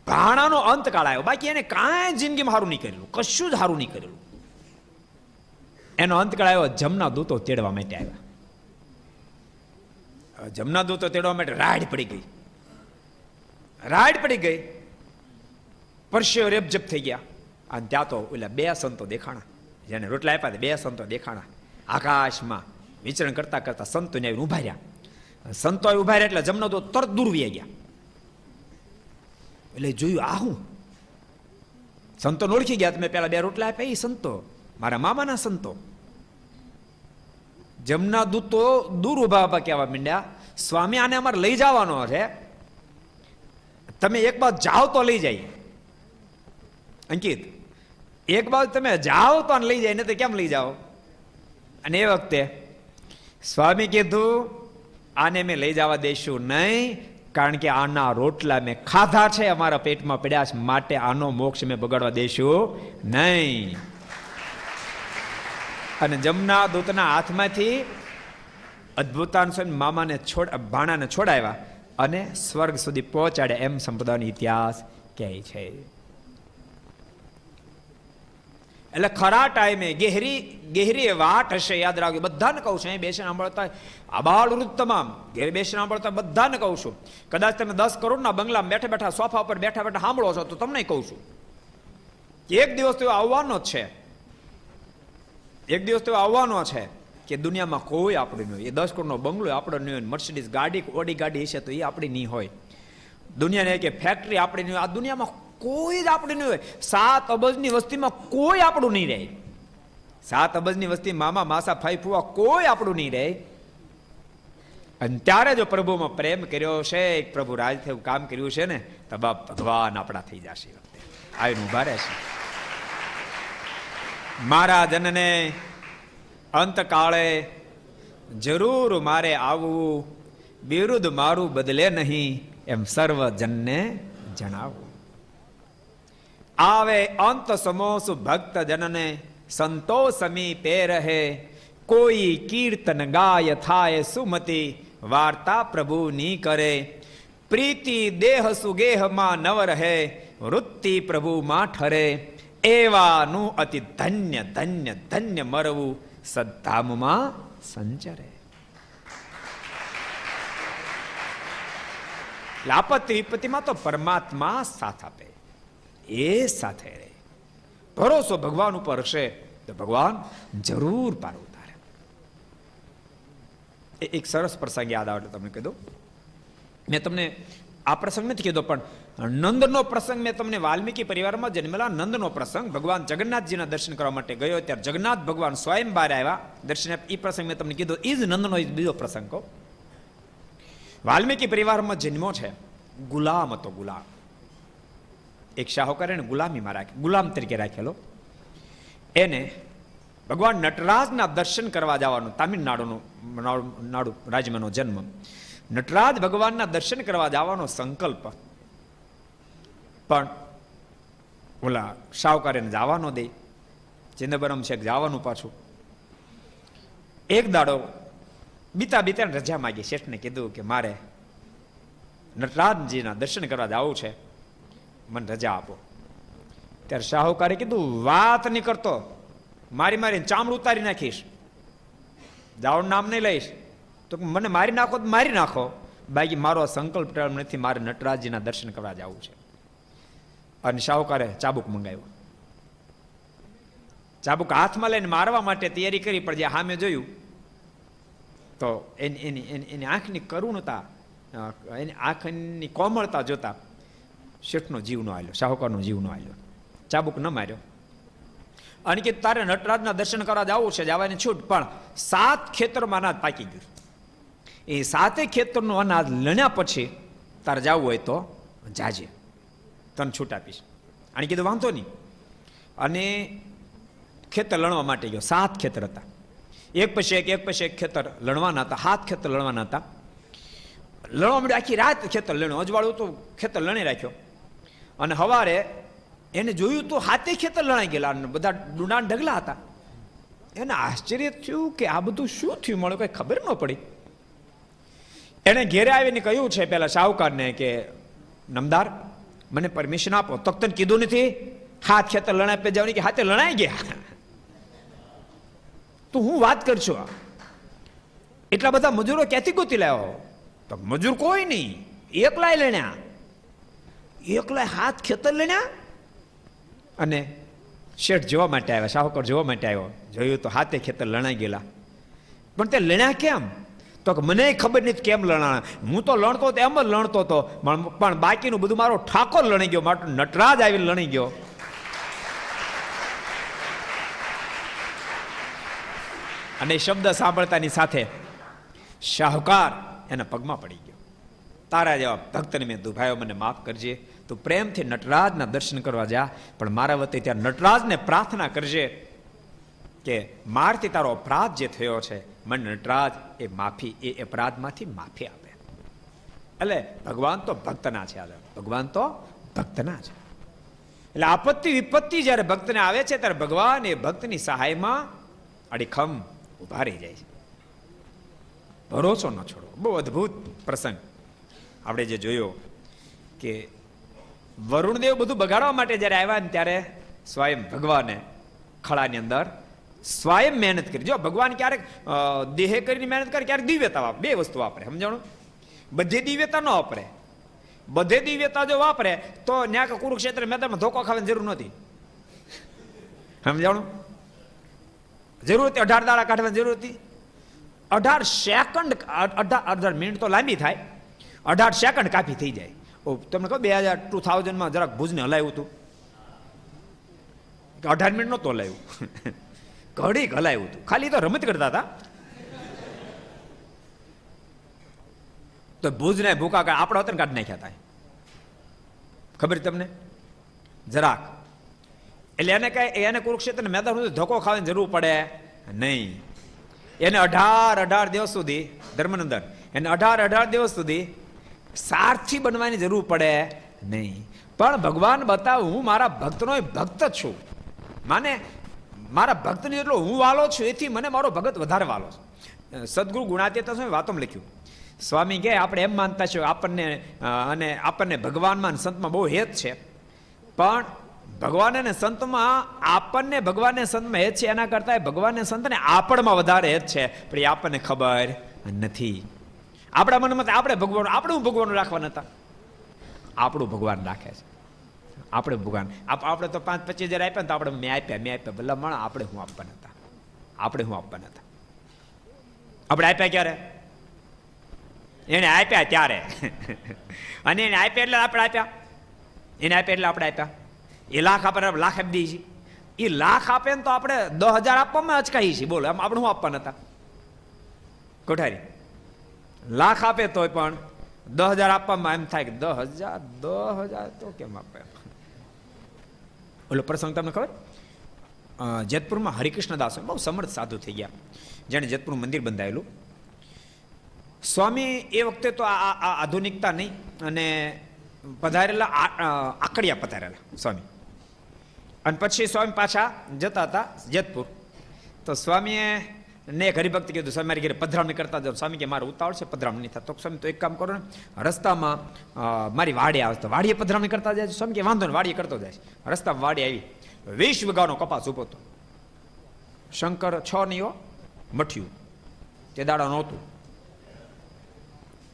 ભાણાનો અંતકાળ આવ્યો. બાકી એને કાંઈ જિંદગીમાં સારું નહીં કરેલું, કશું જ સારું નહીં કરેલું. એનો અંતકાળ આવ્યો. જમના દૂતો તેડવા માટે આવ્યા. જમના દૂતો તેડવા માટે રાડ પડી ગઈ. રાડ પડી ગઈ. પરસ્યો રેપજપ થઈ ગયા. અને ત્યાં તો ઓલા 2 સંતો દેખાણા. જેને રોટલા આપ્યા 2 સંતો દેખાણા. આકાશમાં વિચરણ કરતા કરતા સંતો ને ઉભા રહ્યા. સંતો ઉભા રહ્યા એટલે જમના દૂતો તરત દૂર વહી ગયા. એટલે જોયું આ હું. સંતો ઓળખી ગયા. તમે પેલા 2 રોટલા આપ્યા એ સંતો, મારા મામાના સંતો. જમના દૂતો દૂર ઉભા ઉભા કહેવા માંડ્યા, સ્વામી આને અમારે લઈ જવાનો છે, તમે એક બાજુ જાઓ તો લઈ જાય. અંકિત, એક બાજુ તમે જાઓ તો લઈ જાય, ને તો કેમ લઈ જાઓ? અને એ વખતે સ્વામી કીધું આને મેં લઈ જવા દઈશું નહીં, કારણ કે આના રોટલા મેં ખાધા છે, અમારા પેટમાં પડ્યા છે, માટે આનો મોક્ષ મેં બગાડવા દઈશું નહીં. અને જમના દૂતના હાથમાંથી અદ્ભુતાન મામાને ભાણાને છોડાવ્યા અને સ્વર્ગ સુધી પહોંચાડ્યા. એમ સંપ્રદાયનો ઇતિહાસ કહે છે. એટલે ખરા ટાઈમે ગહેરી વાટ હશે, યાદ રાખજો. બધાને કહું છું, અહીં બેસીને સાંભળતા આબાળ વૃદ્ધ તમામ ઘેર બેસીને સાંભળતા બધાને કહું છું. કદાચ તમે 10 કરોડના બંગલામાં બેઠા બેઠા સોફા પર બેઠા બેઠા સાંભળો છો તો તમને કહું છું કે એક દિવસ તો આવવાનો જ છે. એક દિવસ તો આવવાનો છે કે દુનિયામાં કોઈ આપણું નહીં હોય. એ 10 કરોડનો બંગલો આપણો નહીં હોય, મર્સિડીઝ ગાડી, ઓડી ગાડી હશે તો એ આપણી નહીં હોય. દુનિયાને કે ફેક્ટરી આપણી નહીં હોય. આ દુનિયામાં કોઈ જ આપણું નહીં હોય. 7 અબજની વસ્તીમાં કોઈ આપણું નહીં રહે. 7 અબજની વસ્તી મામા માસા ફાઈ ફુવા કોઈ આપણું નહીં રહે. અને ત્યારે જો પ્રભુમાં પ્રેમ કર્યો છે, પ્રભુ રાજ થયું કામ કર્યું છે ને, તો ભગવાન આપણા થઈ જશે. આવીને ઉભા રહેશે. મારા જનને અંતકાળે જરૂર મારે આવવું, બિરુદ મારું બદલે નહીં, એમ સર્વજનને જણાવું. આવે અંત સમોસુ ભક્ત જનને, સંતો સમીપે રહે, કોઈ કીર્તન ગાય થાય સુમતી, વાર્તા પ્રભુની કરે, પ્રીતિ દેહ સુગેહમાં નવ રહે, વૃત્તિ પ્રભુમાં ઠરે, એવાનું અતિ ધન્ય ધન્ય ધન્ય મરવું, સદ્ધામમાં સંચરે. આપત્તિ વિપત્તિમાં તો પરમાત્મા સાથ આપે, એ સાથે રહે. ભરોસો ભગવાન ઉપર હશે તો ભગવાન જરૂર પાર ઉતારે. એક સરસ પ્રસંગ યાદ આવે તમને કીધું. મેં તમને આ પ્રસંગ નથી કીધો, પણ નંદનો પ્રસંગ મેં તમને વાલ્મીકી પરિવારમાં જન્મેલા નંદનો પ્રસંગ. ભગવાન જગન્નાથજીના દર્શન કરવા માટે ગયો ત્યારે જગન્નાથ ભગવાન સ્વયં બહાર આવ્યા દર્શન. એ પ્રસંગ મેં તમને કીધો. એ જ નંદનો બીજો પ્રસંગ કહો. વાલ્મીકી પરિવારમાં જન્મો છે. ગુલામ હતો, ગુલામ. એક શાહુકાર એને ગુલામીમાં રાખે, ગુલામ તરીકે રાખેલો. એને ભગવાન નટરાજના દર્શન કરવા જવાનું, તામિલનાડુ રાજ્યમાંનો જન્મ. નટરાજ ભગવાનના દર્શન કરવા જવાનો સંકલ્પ, પણ ઓલા શાહુકાર એને જવાનો દે. ચિદમ્બરમ છે જવાનું પાછું. એક દાડો બીતા રજા માગી. શેઠને કીધું કે મારે નટરાજજીના દર્શન કરવા જવું છે, મને રજા આપો. ત્યારે શાહુકારે કીધું વાત નહીં કરતો, મારી ચામડું ઉતારી નાખીશ, જાવનું નામ નહીં લઈશ તો મને મારી નાખો તો મારી નાખો, બાકી મારો સંકલ્પ નથી, મારે નટરાજજીના દર્શન કરવા જવું છે. અને શાહુકારે ચાબુક મંગાવ્યો. ચાબુક હાથમાં લઈને મારવા માટે તૈયારી કરી, પણ જે સામે જોયું તો એની આંખની કરુણતા, એની આંખની કોમળતા જોતા શેઠનો જીવ નો આવ્યો, શાહુકારનો જીવ નો આવ્યો. ચાબુક ન માર્યો. અને કે તારે નટરાજના દર્શન કરવા જવું છે, જવાની છૂટ, પણ 7 ખેતરમાં અનાજ પાકી ગયું. એ 7 ખેતરનું અનાજ લણ્યા પછી તારે જવું હોય તો જાજે, તને છૂટ આપીશ. અને કીધું વાંધો નહીં. અને ખેતર લણવા માટે ગયો. 7 ખેતર હતા, એક પછી એક ખેતર લણવાના હતા. 7 ખેતર લણવાના હતા. લણવા માંડ્યો, આખી રાત ખેતર લણ્યો, અજવાળું તો ખેતર લણી રાખ્યો. અને સવારે એને જોયું તો હાથે ખેતર લણાઈ ગયેલા, બધા ડુંડા ઢગલા હતા. એને આશ્ચર્ય થયું કે આ બધું શું થયું, મને કઈ ખબર ન પડી. એને ઘેરે આવીને કહ્યું છે પેલા શાહુકારને કે નમદાર મને પરમિશન આપો. તો તને કીધું નથી હાથ ખેતર લણાઈ પે જવાની, કે હાથે લણાઈ ગયા. તું હું વાત કરશો, એટલા બધા મજૂરો ક્યાંથી ગોતી લાવ્યો? તો મજૂર કોઈ નહીં, એકલાય લણ્યા, એકલાય હાથ ખેતર લણ્યા. અને શેઠ જોવા માટે આવ્યા, શાહુકાર જોવા માટે આવ્યો, જોયું તો હાથે ખેતર લણાઈ ગયેલા. પણ તે લણ્યા કેમ? તો મને ખબર નથી કેમ લણાણા. હું તો લણતો હતો એમ જ લણતો હતો, પણ બાકીનું બધું મારો ઠાકોર લણી ગયો, મારો નટરાજ આવીને લણી ગયો. અને શબ્દ સાંભળતાની સાથે શાહુકાર એના પગમાં પડી ગયો. તારા જેવા ભક્તને મેં દુભાયો, મને માફ કરજે. તું પ્રેમથી નટરાજના દર્શન કરવા જા, પણ મારા વતી ત્યાં નટરાજને પ્રાર્થના કરજે કે મારથી તારો અપરાધ જે થયો છે, મને નટરાજ એ માફી, એ અપરાધમાંથી માફી આપે. એટલે ભગવાન તો ભક્તના છે, ભગવાન તો ભક્તના છે. એટલે આપત્તિ વિપત્તિ જ્યારે ભક્તને આવે છે ત્યારે ભગવાન એ ભક્તની સહાયમાં અડીખમ ઉભા રહી જાય છે. ભરોસો ન છોડો. બહુ અદ્ભુત પ્રસંગ આપણે જે જોયો કે વરુણદેવ બધું બગાડવા માટે જ્યારે આવ્યા ને ત્યારે સ્વયં ભગવાને ખળાની અંદર સ્વયં મહેનત કરી. જો ભગવાન ક્યારેક દેહે કરીને મહેનત કરે, ક્યારેક દિવ્યતા વાપરે. બે વસ્તુ વાપરે, સમજાણું? બધે દિવ્યતા ન વાપરે. બધે દિવ્યતા જો વાપરે તો ન્યા કુરુક્ષેત્ર મેદાનમાં ધોકો ખાવાની જરૂર નથી, સમજાણું? જરૂર હતી 18 દાડા કાઢવાની જરૂર હતી. 18 સેકન્ડ, 18 મિનિટ તો લાંબી થાય, 18 સેકન્ડ કાપી થઈ જાય. તમને કહો 2000 જરાક ભુજને હલાવ્યું હતું, 18 મિનિટ નહોતું હલાવ્યું, ઘડીક હલાવ્યું હતું, ખાલી તો રમત કરતા હતા. તો ભુજને ભૂકા આપણા હતા ને કાઢી નાખ્યા હતા, ખબર તમને? જરાક. એટલે એને કઈ, એને કુરુક્ષેત્ર મેદાન ધોકો ખાવાની જરૂર પડે નહીં. એને 18 દિવસ સુધી, ધર્મનંદન, એને 18 દિવસ સુધી સારથી બનવાની જરૂર પડે નહીં. પણ ભગવાન બતાવું હું મારા ભક્તનો ભક્ત છું, માને મારા ભક્તની જેટલો હું વાલો છું એથી મને મારો ભગત વધારે વાલો છે. સદગુરુ ગુણાતીત સ્વામી વાતોમાં લખ્યું, સ્વામી કહે આપણે એમ માનતા છે આપણને અને આપણને ભગવાનમાં સંતમાં બહુ હેત છે, પણ ભગવાન અને સંતમાં આપણને ભગવાન ને સંતમાં હેત છે એના કરતા ભગવાન ને સંતને આપણમાં વધારે હેત છે, પણ એ આપણને ખબર નથી. આપણા મનમાં આપણે ભગવાન, આપણું ભગવાન રાખવાના હતા, આપણું ભગવાન રાખે છે. આપણે ભગવાન આપણે તો 5-25 હજાર આપ્યા ને તો આપણે મેં આપ્યા ભલા માણા, આપણે હું આપવાના હતા, આપણે હું આપવાના હતા. આપણે આપ્યા ક્યારે? એને આપ્યા ત્યારે. અને એને આપ્યા એટલે આપણે આપ્યા, એને આપ્યા એટલે આપણે આપ્યા. એ લાખ આપે, લાખ આપી દઈએ છીએ. એ લાખ આપે ને તો આપણે 10,000 આપવામાં અચકાઈએ છીએ. બોલો, આપણે શું આપવાના હતા? કોઠારી લાખ આપે તોય પણ 10,000 આપવામાં એમ થાય કે 10,000 તો કેમ આપે? ઓલો પ્રસંગ તમને ખબર? જેતપુરમાં હરિકૃષ્ણદાસ બહુ સમર્થ સાધુ થઈ ગયા, જેણે જેતપુરનું મંદિર બંધાયેલું. સ્વામી એ વખતે તો આ આધુનિકતા નહીં, અને પધારેલા આકડિયા પધારેલા સ્વામી. અને પછી સ્વામી પાછા જતા હતા જેતપુર, તો સ્વામીએ ને એક હરિભક્ત કીધું, સ્વામી મારી ઘરે પધરામણી કરતા જાઓ. સ્વામી કે મારે ઉતાવળ છે, પધરામણી નહીં થાય. તો સ્વામી તો એક કામ કરો ને, રસ્તામાં મારી વાડી આવે તો વાડીએ પધરામણી કરતા જાય. સ્વામી કે વાંધો ને, વાડીએ કરતો જાય. રસ્તામાં વાડી આવી, 20 વીઘાનો કપાસ ઉભો હતો. શંકર 6 નહીં હો, મઠ્યું તે દાડા નહોતું.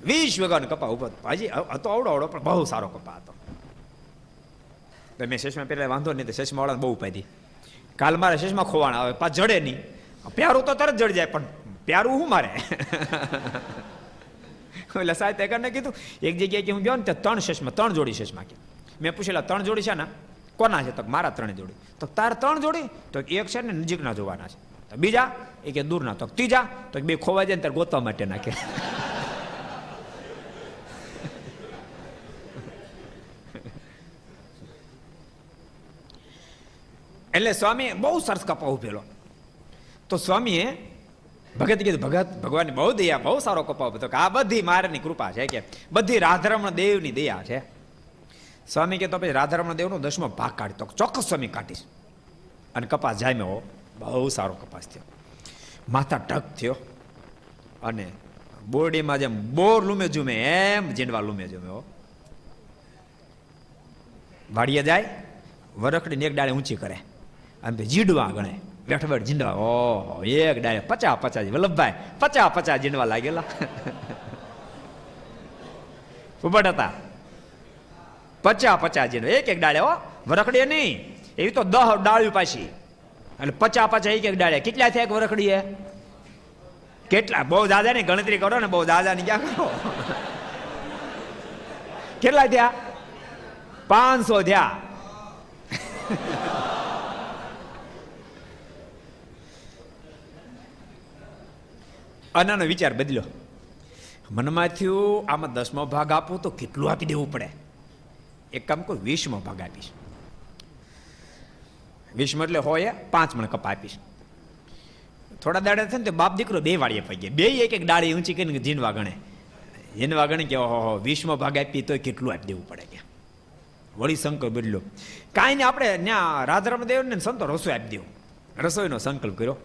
20 વીઘાનો કપા ઉભો હતો. હજી હતો આવડો પણ બહુ સારો કપા હતો. તો મેં શેષમાં પેલા વાંધો નહીં, તો શેષમાં વાળાને બહુ ઉપાધી. કાલ મારે શેષમાં ખોવાણ આવે, પાછ જડે નહીં. પ્યારું તો તરત જડી જાય, પણ પ્યારું શું મારે? એટલે સાહેબ એકને કીધું, એક જગ્યાએ કે હું ગયો ને ત્યાં 3 શેષમાં 3 જોડી શેષમાં કે મેં પૂછેલા 3 જોડી છે ને કોના છે? તો મારા 3 જોડી. તો તાર 3 જોડી? તો એક છે ને નજીકના જોવાના છે, તો બીજા એ કે દૂરના, તો ત્રીજા તો 2 ખોવાઈ જાય ને ત્યારે ગોતવા માટે નાખે. એટલે સ્વામી બહુ સરસ કપા ઉભેલો. તો સ્વામીએ ભગત કીધું, ભગત ભગવાનની બહુ દયા, બહુ સારો કપાવ હતો કે આ બધી મારની કૃપા છે, કે બધી રાધારમણ દેવની દયા છે. સ્વામી કે તો પછી રાધારમણ દેવનો 10મો ભાગ કાઢી, તો ચોક્કસ સ્વામી કાઢીશ. અને કપાસ જામ્યો, બહુ સારો કપાસ થયો, માથા ઢક થયો, અને બોરડીમાં જેમ બોર લૂમે ઝૂમે એમ જીંડવા લૂમે ઝૂમે. વાડીએ જાય, વરખડીને એક ડાળે ઊંચી કરે, અને જીંડવા ગણે, બેઠ જીંડવા, ઓહો, એક ડાળે 50 વલ્લભભાઈ 50 જીંડવા લાગેલા. ઉભટ હતા, 50 જીંડવા એક ડાળે. હો, વરખડીએ નહીં, એવી તો 10 ડાળ્યું પાછી, એટલે 50 એક ડાળે. કેટલા થયા એક વરખડીએ? કેટલા? બહુ દાદા ની ગણતરી કરો ને, બહુ દાદા ની ક્યાં કરો. કેટલા થયા? 500 થયા. આનાનો વિચાર બદલ્યો. મનમાં થયું આમાં 10મો ભાગ આપું તો કેટલું આપી દેવું પડે. એક કામ કરું, 20મો ભાગ આપીશ. 20 એટલે હોય 5 મણ કપા આપીશ. થોડા દાડા થાય ને તો બાપ દીકરો બે વાળીએ પડી ગયા, બે એક ડાળી ઊંચી કરીને જીનવા ગણે. જીનવા ગણે કે ઓહો, 20મો ભાગ આપી તો કેટલું આપી દેવું પડે. કે વળી સંકલ્પ બદલ્યો. કાંઈ ને આપણે ત્યાં રાધારમણ દેવને સંતો રસોઈ આપી દેવું, રસોઈનો સંકલ્પ કર્યો.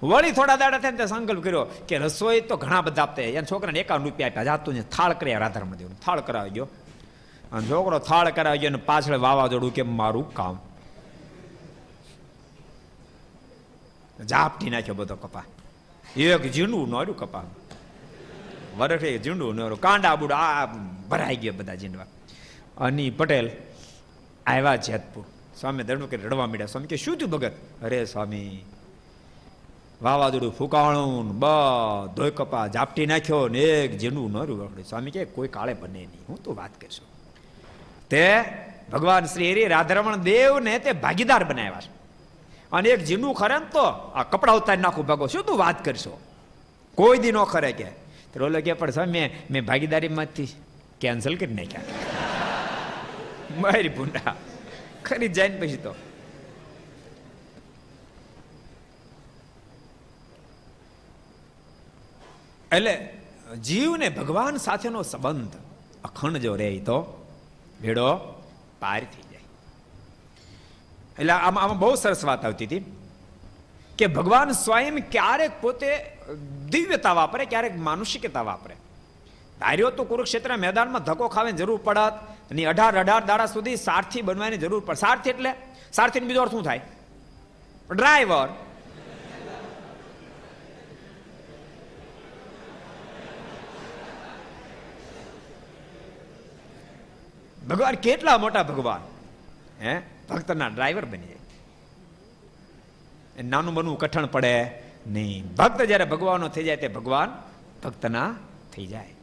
વળી થોડા દાડા થાય ને સંકલ્પ કર્યો કે રસોઈ તો ઘણા બધા આપતા, એના છોકરાને 51 રૂપિયા આપ્યા, જાતું ને થાળ કર્યા રાધારમણ દેવનો, થાળ કરાવી ગયો. અને છોકરો થાળ કરાવી ગયો, અને પાછળ વાવાઝોડું કે મારું કામ ઝાપટી નાખ્યો બધો કપા. એક ઝીંડું નોર્યું કપા, વરખે ઝીંડું નોર્યું, કાંડા બુડા આ ભરાઈ ગયા બધા ઝીંડવા. અની પટેલ આવ્યા જેતપુર. સ્વામી દરડું કે રડવા માંડ્યા. સ્વામી કે શું થયું ભગત? અરે સ્વામી, વાવાઝોડું ફૂંકાણું, બધો કપા ઝાપટી નાખ્યો ને એક ઝીંડું નોર્યું. સ્વામી કે કોઈ કાળે બને નહીં, હું તો વાત કરશો. તે ભગવાન શ્રી હરિ રાધારમણ દેવને તે ભાગીદાર બનાવ્યા છે, અને એક જીંડું ખરે ને તો આ કપડા ઉતારી નાખું ભાગો, શું તું વાત કરશો? કોઈ દી નો ખરે. કે રોલો કે પણ સ્વામી મેં ભાગીદારીમાંથી કેન્સલ કરી નાખ્યા. મારી ભૂંડા ખરી જાય ને પછી તો એટલે જીવને ભગવાન સાથેનો સંબંધ અખંડ જો રહે તો ભેડો પાર થઈ જાય. એટલે આમાં બહુ સરસ વાત આવતી હતી કે ભગવાન સ્વયં ક્યારેક પોતે દિવ્યતા વાપરે, ક્યારેક માનુષિકતા વાપરે. ધાર્યો તો કુરુક્ષેત્ર મેદાનમાં ધક્કો ખાવાની જરૂર પડત, અને 18 દાડા સુધી સારથી બનવાની જરૂર પડે. સારથી એટલે સારથી બીજો અર્થ શું થાય? ડ્રાઈવર. ભગવાન કેટલા મોટા ભગવાન, હે, ભક્તના ડ્રાઈવર બની જાય. નાનું બનવું કઠણ પડે નહીં. ભક્ત જયારે ભગવાનનો થઈ જાય તે ભગવાન ભક્તના થઈ જાય.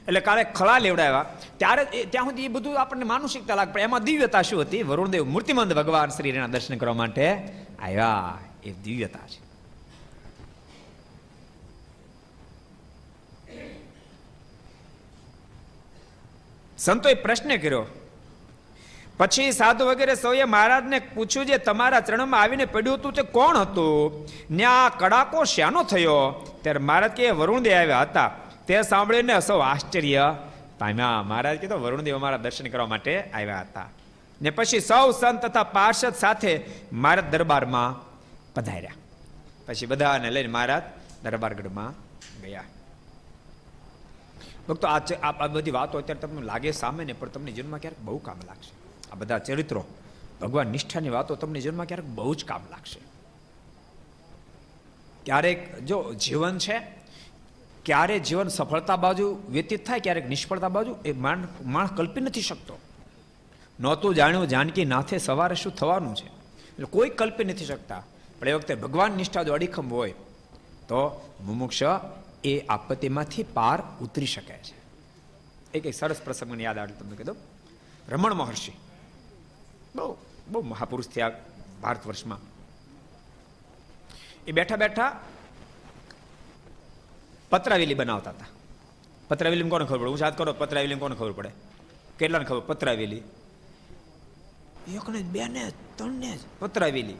એટલે કાલે ખળા લેવડાવ્યા ત્યારે ત્યાં સુધી એ બધું આપણને માનુષિકતા લાગે, પણ એમાં દિવ્યતા શું હતી? વરુણદેવ મૂર્તિમંત ભગવાન શ્રીના દર્શન કરવા માટે આવ્યા, એ દિવ્યતા છે. સંતોએ પ્રશ્ન કર્યો. પછી સાધુ વગેરે સૌએ મહારાજને પૂછ્યું, જે તમારા ચરણમાં આવીને પડ્યું હતું તે કોણ હતું? ને આ કડાકો શ્યાનો થયો? ત્યારે મહારાજ કે વરુણદેવ આવ્યા હતા. તે સાંભળીને સૌ આશ્ચર્ય પામ્યા. મહારાજ કીધું વરુણદેવ અમારા દર્શન કરવા માટે આવ્યા હતા. ને પછી સૌ સંત તથા પાર્ષદ સાથે મહારાજ દરબારમાં પધાર્યા. પછી બધાને લઈને મહારાજ દરબારગઢમાં ગયા. ભક્તો આ બધી વાતો અત્યારે તમને લાગે સામાન્ય, પણ તમને જીવનમાં ક્યારેક બહુ કામ લાગશે. આ બધા ચરિત્રો, ભગવાન નિષ્ઠાની વાતો તમને જીવનમાં ક્યારેક બહુ જ કામ લાગશે. ક્યારેક જો જીવન છે, ક્યારે જીવન સફળતા બાજુ વ્યતીત થાય, ક્યારેક નિષ્ફળતા બાજુ, એ માણસ કલ્પી નથી શકતો. નહોતું જાણ્યું જાનકી નાથે સવારે શું થવાનું છે, એટલે કોઈ કલ્પી નથી શકતા. પણ એ વખતે ભગવાન નિષ્ઠા જો અડીખમ હોય તો મુમુક્ષ એ આપત્તિમાંથી પાર ઉતરી શકે છે. એક સરસ પ્રસંગ મને યાદ આવે તમને કીધું. રમણ મહર્ષિ બહુ મહાપુરુષ થયા ભારત વર્ષમાં. એ બેઠા બેઠા પત્રાવેલી બનાવતા હતા. પત્રાવેલી કોને ખબર પડે? હું યાદ કરો, પત્રાવેલી કોને ખબર પડે? કેટલાને ખબર પત્રાવેલી? એકને, બેને, ત્રણને જ પત્રાવેલી.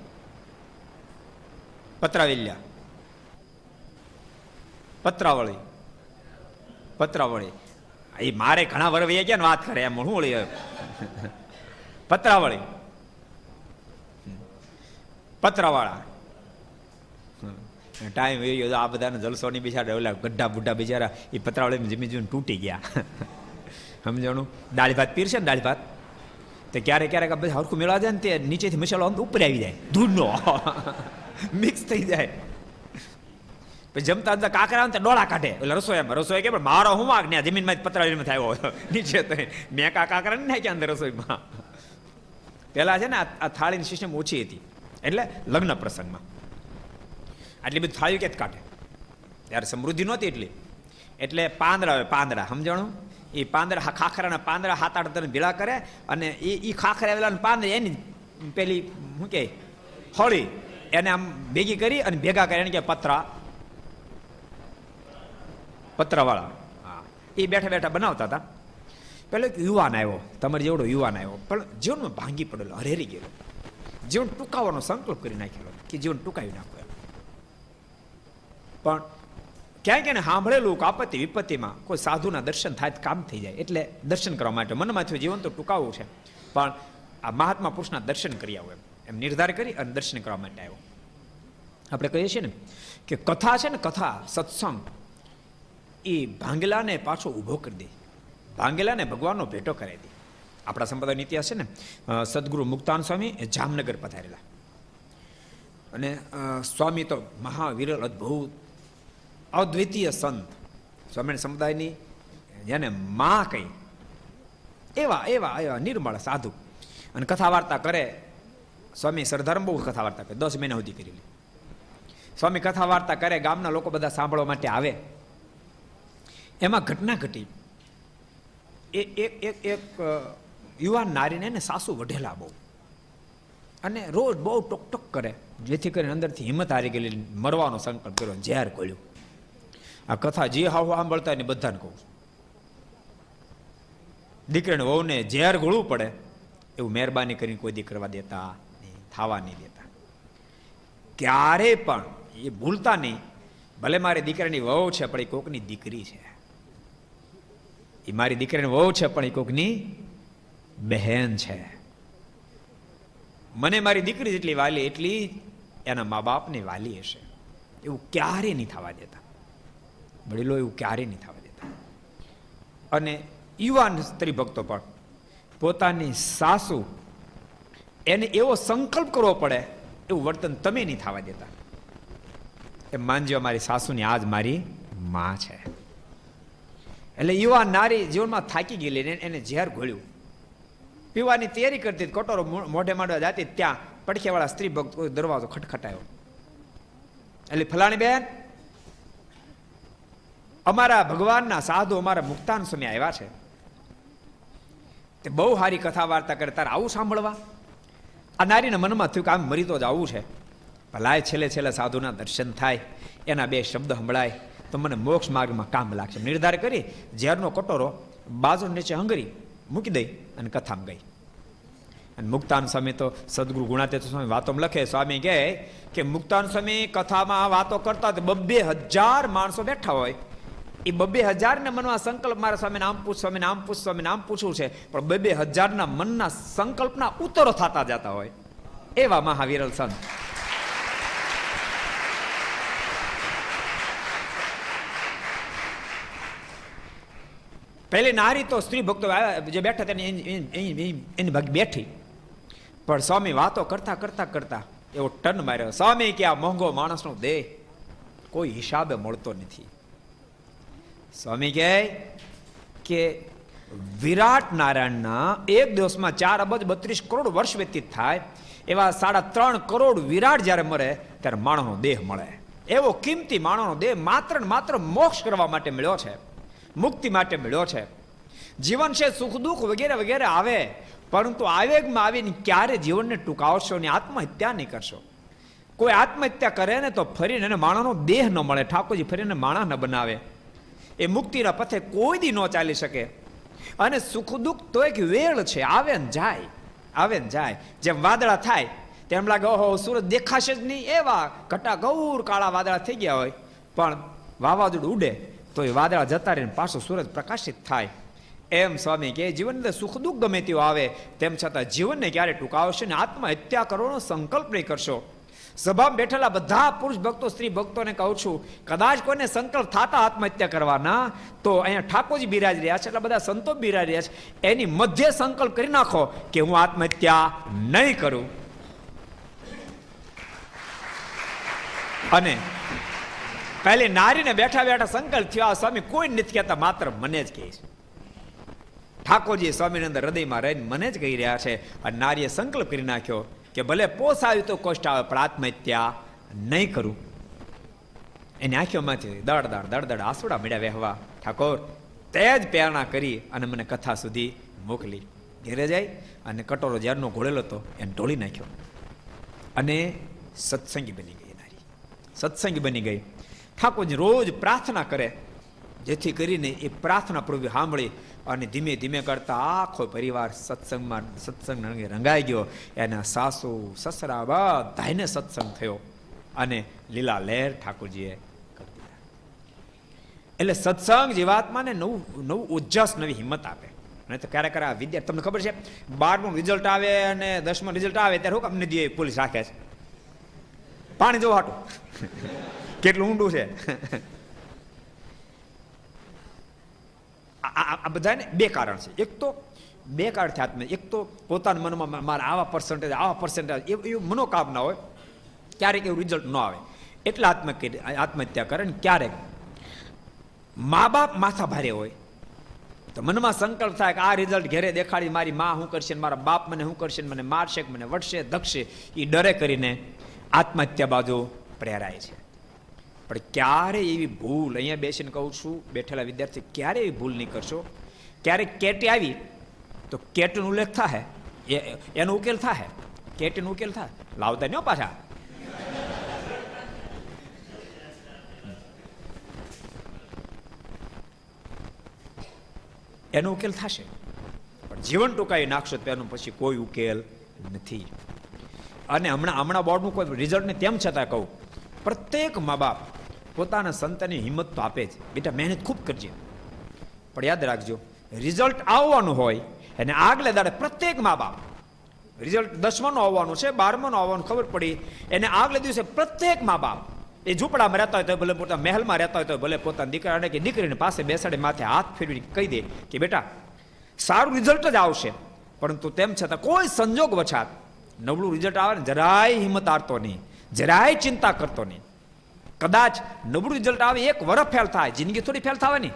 પત્રાવેલ્યા પત્રાવળી. એ મારે ઘણા વર્ષ વહી ગયા ને વાત કરે એમ હું વળી પત્રાવળી, પત્રાવાળા. ટાઈમ એ આ બધાને જલસોની બિચારા ઓલા ગઢા બુઢા બિચારા એ પત્રાવળી જમી જમીને તૂટી ગયા. સમજણું? દાળ ભાત પીરશે ને દાળ ભાત તો ક્યારેક હરખું મેળવા જાય ને તે નીચેથી મસાલો ઉપર આવી જાય, ધૂળનો મિક્સ થઈ જાય. પછી જમતા જમતા કાકરા આવે ડોળા કાઢે એટલે રસોઈ કે મારો હું વાગ ને જમીનમાં પતરાળીમાં થયો નીચે તો મેં કાકરા ને નાખ્યા અંદર રસોઈમાં. પેલા છે ને આ થાળીની સિસ્ટમ ઓછી હતી એટલે લગ્ન પ્રસંગમાં આટલી બધી થાળીઓ ક્યાં કાઢે, ત્યારે સમૃદ્ધિ નહોતી એટલી, એટલે પાંદડા હોય, પાંદડા સમજાણું? એ પાંદડા ખાખરાના પાંદડા 7-8 ભેળા કરે અને એ ખાખરા આવેલા પાંદડા એની પેલી શું કે હોળી એને આમ ભેગી કરી અને ભેગા કરે એને કે પતરાવાળા. હા, એ બેઠા બેઠા બનાવતા હતા. પેલો એક યુવાન આવ્યો, તમારે જેવડો યુવાન આવ્યો, પણ જીવનમાં ભાંગી પડેલો, હરેરી ગયેલો, જીવન ટૂંકાવવાનો સંકલ્પ કરી નાખેલો કે જીવન ટૂંકાવી નાખો. પણ ક્યાંક એને સાંભળેલું કે આપત્તિ વિપત્તિમાં કોઈ સાધુના દર્શન થાય તો કામ થઈ જાય, એટલે દર્શન કરવા માટે મનમાં થયું જીવન તો ટૂંકાવવું છે, પણ આ મહાત્મા પુરુષના દર્શન કરી આવો એમ નિર્ધાર કરી અને દર્શન કરવા માટે આવ્યો. આપણે કહીએ છીએ ને કે કથા છે ને, કથા સત્સંગ એ ભાંગેલાને પાછો ઊભો કરી દે, ભાંગેલાને ભગવાનનો ભેટો કરાવી દે. આપણા સંપ્રદાયનો ઇતિહાસ છે ને, સદગુરુ મુક્તાન સ્વામી જામનગર પધારેલા અને સ્વામી તો મહાવીરલ અદ્ભુત અદ્વિતીય સંત, સ્વામિનારાયણ સમુદાયની જેને માં કઈ એવા નિર્મળ સાધુ. અને કથા વાર્તા કરે સ્વામી, સરદારમ બહુ કથા વાર્તા કરે, 10 મહિના સુધી કરેલી. સ્વામી કથા વાર્તા કરે, ગામના લોકો બધા સાંભળવા માટે આવે. એમાં ઘટના ઘટી, એક યુવાન નારીને એને સાસુ વઢેલા બહુ, અને રોજ બહુ ટોક કરે, જેથી કરીને અંદરથી હિંમત હારી ગયેલી, મરવાનો સંકલ્પ કર્યો, ઝેર ખોલ્યું. આ કથા જે હાવ સાંભળતા ને બધાને કહું, દીકરીને વહુને ઝેર ગોળવું પડે એવું મહેરબાની કરીને કોઈ દી કરવા દેતા નહીં, થવા નહીં દેતા. ક્યારે પણ એ ભૂલતા નહીં, ભલે મારી દીકરીની વહુ છે પણ એ કોકની દીકરી છે, એ મારી દીકરીની વહુ છે પણ એ કોકની બહેન છે. મને મારી દીકરી જેટલી વાલી એટલી એના મા બાપની વાલી હશે, એવું ક્યારે નહીં થવા દેતા. વડીલો એવું ક્યારે નહીં થવા દેતા. અને યુવાન સ્ત્રી ભક્તો પણ પોતાની સાસુ એને એવો સંકલ્પ કરવો પડે એવું વર્તન તમે નહીં થવા દેતા. એમ માનજો મારી સાસુની આજ મારી માં છે. એટલે યુવાન નારી જીવનમાં થાકી ગયેલી, એને ઝેર ઘોળ્યું, પીવાની તૈયારી કરતી, કટોરો મોઢે માંડવા જાતી, ત્યાં પડખેવાળા સ્ત્રી ભક્ત કોઈ દરવાજો ખટખટાયો. એટલે ફલાણી બેન, અમારા ભગવાનના સાધુ અમારા મુક્તાન સ્વામી આવ્યા છે, તે બહુ સારી કથા વાર્તા કરે, તારે આવું સાંભળવા? આ નારીના મનમાં થયું કે આમ મરી તો જ આવું છે, ભલાય છેલ્લે સાધુના દર્શન થાય, એના 2 શબ્દ સંભળાય તો મને મોક્ષ માર્ગમાં કામ લાગશે. નિર્ધાર કરી ઝેરનો કટોરો બાજુ નીચે હંગરી મૂકી દઈ અને કથામાં ગઈ. અને મુક્તાન સ્વામી તો સદગુરુ ગુણાતીત સ્વામી વાતોમાં લખે, સ્વામી કહે કે મુક્તાન સ્વામી કથામાં વાતો કરતા 2,000 માણસો બેઠા હોય, એ 2,000 ને મનમાં સંકલ્પ મારા સ્વામીને આમ પૂછ, સ્વામીને આમ પૂછ, સ્વામીને આમ પૂછવું છે, પણ 2,000 ના મનના સંકલ્પના ઉત્તરો થતા જતા હોય એવા મહાવીરલ સંત. પહેલી નારી તો સ્ત્રી ભક્તો જે બેઠા હતા એની ભાગી બેઠી, પણ સ્વામી વાતો કરતા એવો ટન માર્યો. સ્વામી કે આ મોંઘો માણસનો દેહ કોઈ હિસાબે મળતો નથી. સ્વામી કહે કે વિરાટ નારાયણના એક દિવસમાં 4 અબજ 32 કરોડ વર્ષ વ્યતીત થાય, એવા 3.5 કરોડ વિરાટ જ્યારે મરે ત્યારે માણસનો દેહ મળે. એવો કિંમતી માણસનો દેહ માત્ર ને માત્ર મોક્ષ કરવા માટે મળ્યો છે, મુક્તિ માટે મળ્યો છે. જીવન છે, સુખ દુઃખ વગેરે વગેરે આવે, પરંતુ આવેગમાં આવીને ક્યારે જીવનને ટૂંકાવશો ને આત્મહત્યા નહીં કરશો. કોઈ આત્મહત્યા કરે ને તો ફરીને એને માણસનો દેહ ન મળે, ઠાકોરજી ફરીને માણસ ન બનાવે. એ મુક્તિના પથે કોઈ દી ન ચાલી શકે. અને સુખ દુઃખ તો એક વેળ છે, આવે ને જાય. જેમ વાદળા થાય તેમ લાગે ઓહો સૂરજ દેખાશે જ નહીં, એવા ઘટા ગૌર કાળા વાદળા થઈ ગયા હોય, પણ વાવાઝોડું ઉડે તો એ વાદળા જતા રહીને પાછો સૂરજ પ્રકાશિત થાય. એમ સ્વામી કે જીવન સુખ દુઃખ ગમે તેવું આવે તેમ છતાં જીવનને ક્યારે ટૂંકાવશો ને આત્મહત્યા કરવાનો સંકલ્પ નહીં કરશો. સભામાં બેઠેલા બધા પુરુષ ભક્તો સ્ત્રી ભક્તોને કહું છું, કદાચ કોઈને સંકલ્પ થતા આત્મહત્યા કરવાના તો અહીંયા ઠાકોરજી બિરાજી રહ્યા છે, એટલા બધા સંતો બિરાજી રહ્યા છે, એની મધ્ય સંકલ્પ કરી નાખો કે હું આત્મહત્યા નહીં કરું. અને પહેલી નારીને બેઠા બેઠા સંકલ્પ થયો, સ્વામી કોઈ નથી કહેતા, માત્ર મને જ કહે છે. ઠાકોરજી સ્વામીની અંદર હૃદયમાં રહીને મને જ કહી રહ્યા છે. અને નારીએ સંકલ્પ કરી નાખ્યો કે ભલે પોસાયું તો કષ્ટ આવે પણ આત્મહત્યા નહીં કરું. એની આંખોમાંથી દળ આંસુડા મળ્યા વહેવા. ઠાકોર તે જ પ્રેરણા કરી અને મને કથા સુધી મોકલી. ઘેરે જાય અને કટોરો જ્યારનો ઘોળેલો હતો એને ઢોળી નાખ્યો અને સત્સંગી બની ગઈ. નારી સત્સંગી બની ગઈ. ઠાકોરજી રોજ પ્રાર્થના કરે, જેથી કરીને એ પ્રાર્થના પ્રભુ સાંભળી અને ધીમે ધીમે કરતા આખો પરિવાર સત્સંગ રંગાઈ ગયો. એના સાસુ સસરા બધાને સત્સંગ થયો અને લીલા લહેર ઠાકોરજીએ કરી દીધા. એટલે સત્સંગ જીવાત્માને નવું ઉજ્જસ, નવી હિંમત આપે. નહીં તો ક્યારેક વિદ્યાર્થી, તમને ખબર છે 12મું રિઝલ્ટ આવે અને 10મું રિઝલ્ટ આવે ત્યારે હું અમને દે પોલીસ રાખે છે પાણી જોવા હાટું. કેટલું ઊંડું છે. આ બધાને બે કારણ છે. એક તો બે કારણ છે આત્મ, એક તો પોતાના મનમાં મારા આવા પર્સન્ટેજ એવું મનોકામના હોય, ક્યારેક એવું રિઝલ્ટ ન આવે એટલે આત્મહત્યા કરે. ને ક્યારેક મા બાપ માથા ભારે હોય તો મનમાં સંકલ્પ થાય કે આ રિઝલ્ટ ઘેરે દેખાડી મારી માં શું કરશે, મારા બાપ મને શું કરશે, મને મારશે, મને વટશે ધકશે, એ ડરે કરીને આત્મહત્યા બાજુ પ્રેરાય છે. પણ ક્યારે એવી ભૂલ, અહીંયા બેસીને કહું છું બેઠેલા વિદ્યાર્થી, ક્યારે એવી ભૂલ નહીં કરશો. ક્યારેક કેટી આવી તો કેટીનો ઉલ્લેખ થાય, એનો ઉકેલ થાય, કેટીનો ઉકેલ થાય, લાવતા ન પાછા. એનો ઉકેલ થશે, પણ જીવન ટૂંકાવી નાખશો તો એનો પછી કોઈ ઉકેલ નથી. અને હમણાં બોર્ડનું કોઈ રિઝલ્ટને તેમ છતાં કહું, પ્રત્યેક મા બાપ પોતાના સંતાનની હિંમત તો આપે જ, બેટા મહેનત ખૂબ કરજે, પણ યાદ રાખજો રિઝલ્ટ આવવાનું હોય અને આગલે દાડે પ્રત્યેક મા બાપ, રિઝલ્ટ 10માનું આવવાનું છે, 12માનું આવવાનું ખબર પડી, એને આગલે દિવસે પ્રત્યેક મા બાપ એ ઝૂંપડામાં રહેતા હોય તો ભલે, પોતા મહેલમાં રહેતા હોય તો ભલે, પોતાના દીકરાને કે દીકરીને પાસે બેસાડી માથે હાથ ફેરવી કહી દે કે બેટા સારું રિઝલ્ટ જ આવશે, પરંતુ તેમ છતાં કોઈ સંજોગ વછાત નબળું રિઝલ્ટ આવે ને જરાય હિંમત હારતો નહીં, જરાય ચિંતા કરતો નહીં. કદાચ નબળું રિઝલ્ટ આવે, એક વર્ષ ફેલ થાય, જિંદગી થોડી ફેલ થવાની.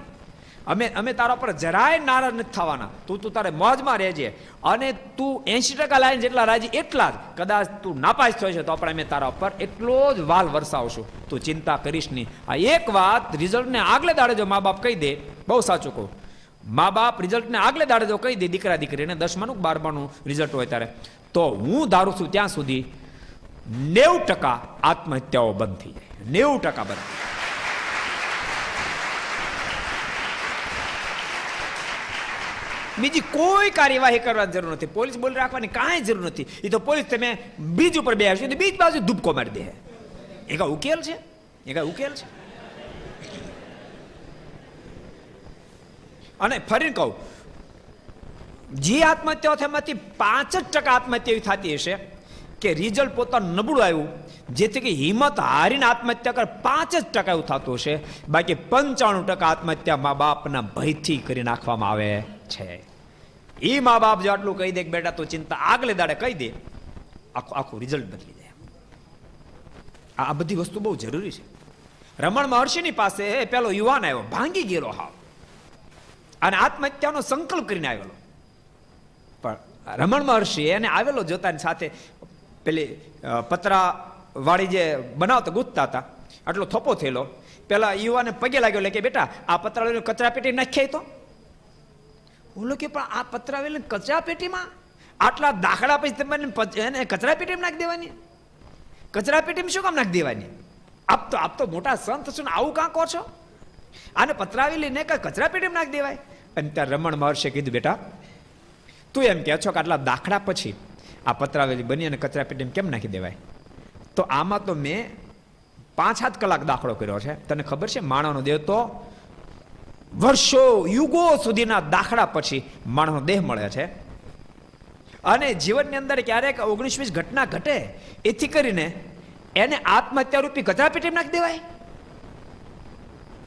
અમે તારા પર જરાય નારાજ નથી થવાના. તું તારે મોજમાં રહેજે અને તું 80% લાઈન જેટલા રાજી એટલા જ. કદાચ તું નાપાસ થયો છે તો આપણે અમે તારા પર એટલો જ વાલ વરસાવશું, તું ચિંતા કરીશ નહીં. આ એક વાત રિઝલ્ટને આગલે દાડે જો મા બાપ કહી દે, બહુ સાચું કહું, મા બાપ રિઝલ્ટને આગલે દાડે જો કહી દે દીકરા દીકરીને 10માનું 12માનું રિઝલ્ટ હોય ત્યારે, તો હું ધારું છું ત્યાં સુધી 90% આત્મહત્યાઓ બંધ થઈ જાય. 90% બંધ. બીજી કોઈ કાર્યવાહી કરવાની જરૂર નથી, પોલીસ બોલી રાખવાની કાંઈ જરૂર નથી. એ તો પોલીસ તમે બીજ ઉપર બે આવશે, બીજ બાજુ ધૂપકો મારી દે. એ કઈ ઉકેલ છે? એ કઈ ઉકેલ છે? અને ફરીને કહું, જે આત્મહત્યાઓ એમાંથી 5% આત્મહત્યા એવી થતી હશે કે રિઝલ્ટ પોતાનું નબળું આવ્યું, જેથી કે હિંમત હારીને આત્મહત્યા કરે, 5% એવું થતું હશે. બાકી 95% આત્મહત્યા મા બાપના ભયથી કરી નાખવામાં આવે છે. એ મા બાપ જો આટલું કહી દે કે બેટા તો ચિંતા, આગલે દાડે કહી દે, આખું રિઝલ્ટ બદલી જાય. આ બધી વસ્તુ બહુ જરૂરી છે. રમણ મહર્ષિની પાસે પેલો યુવાન આવ્યો, ભાંગી ગયેલો હાવ, અને આત્મહત્યાનો સંકલ્પ કરીને આવેલો. પણ રમણ મહર્ષિ એને આવેલો જોતાની સાથે પેલી પતરા વાળી જે બનાવતા ગૂંથતા હતા, આટલો થોપો થયેલો, પેલા યુવાને પગે લાગ્યો, એટલે કે બેટા આ પતરા લઈને કચરા પેટી નાખ્યા. તો બોલો કે પણ આ પતરા લઈને કચરા પેટીમાં આટલા દાખલા પછી તમારે એને કચરા પેટીમાં નાખી દેવાની? કચરા પેટીમાં શું કામ નાખી દેવાની? આપ તો મોટા સંત છો ને આવું કાં કહો છો? આને પતરાવી લઈને કચરા પેટીમાં નાખી દેવાય? અને ત્યાં રમણ મહર્ષિએ કીધું, બેટા તું એમ કહે છો કે આટલા દાખલા પછી આ પતરાવેલી બની અને કચરા પેટીમાં કેમ નાખી દેવાય? તો આમાં તો મેં 5-7 કલાક દાખલો કર્યો છે. તને ખબર છે માણસનો દેહ તો વર્ષો યુગો સુધીના દાખલા પછી માણસનો દેહ મળે છે. અને જીવનની અંદર ક્યારેક 19-20 ઘટના ઘટે, એથી કરીને એને આત્મહત્યા રૂપી કચરાપેટી નાખી દેવાય,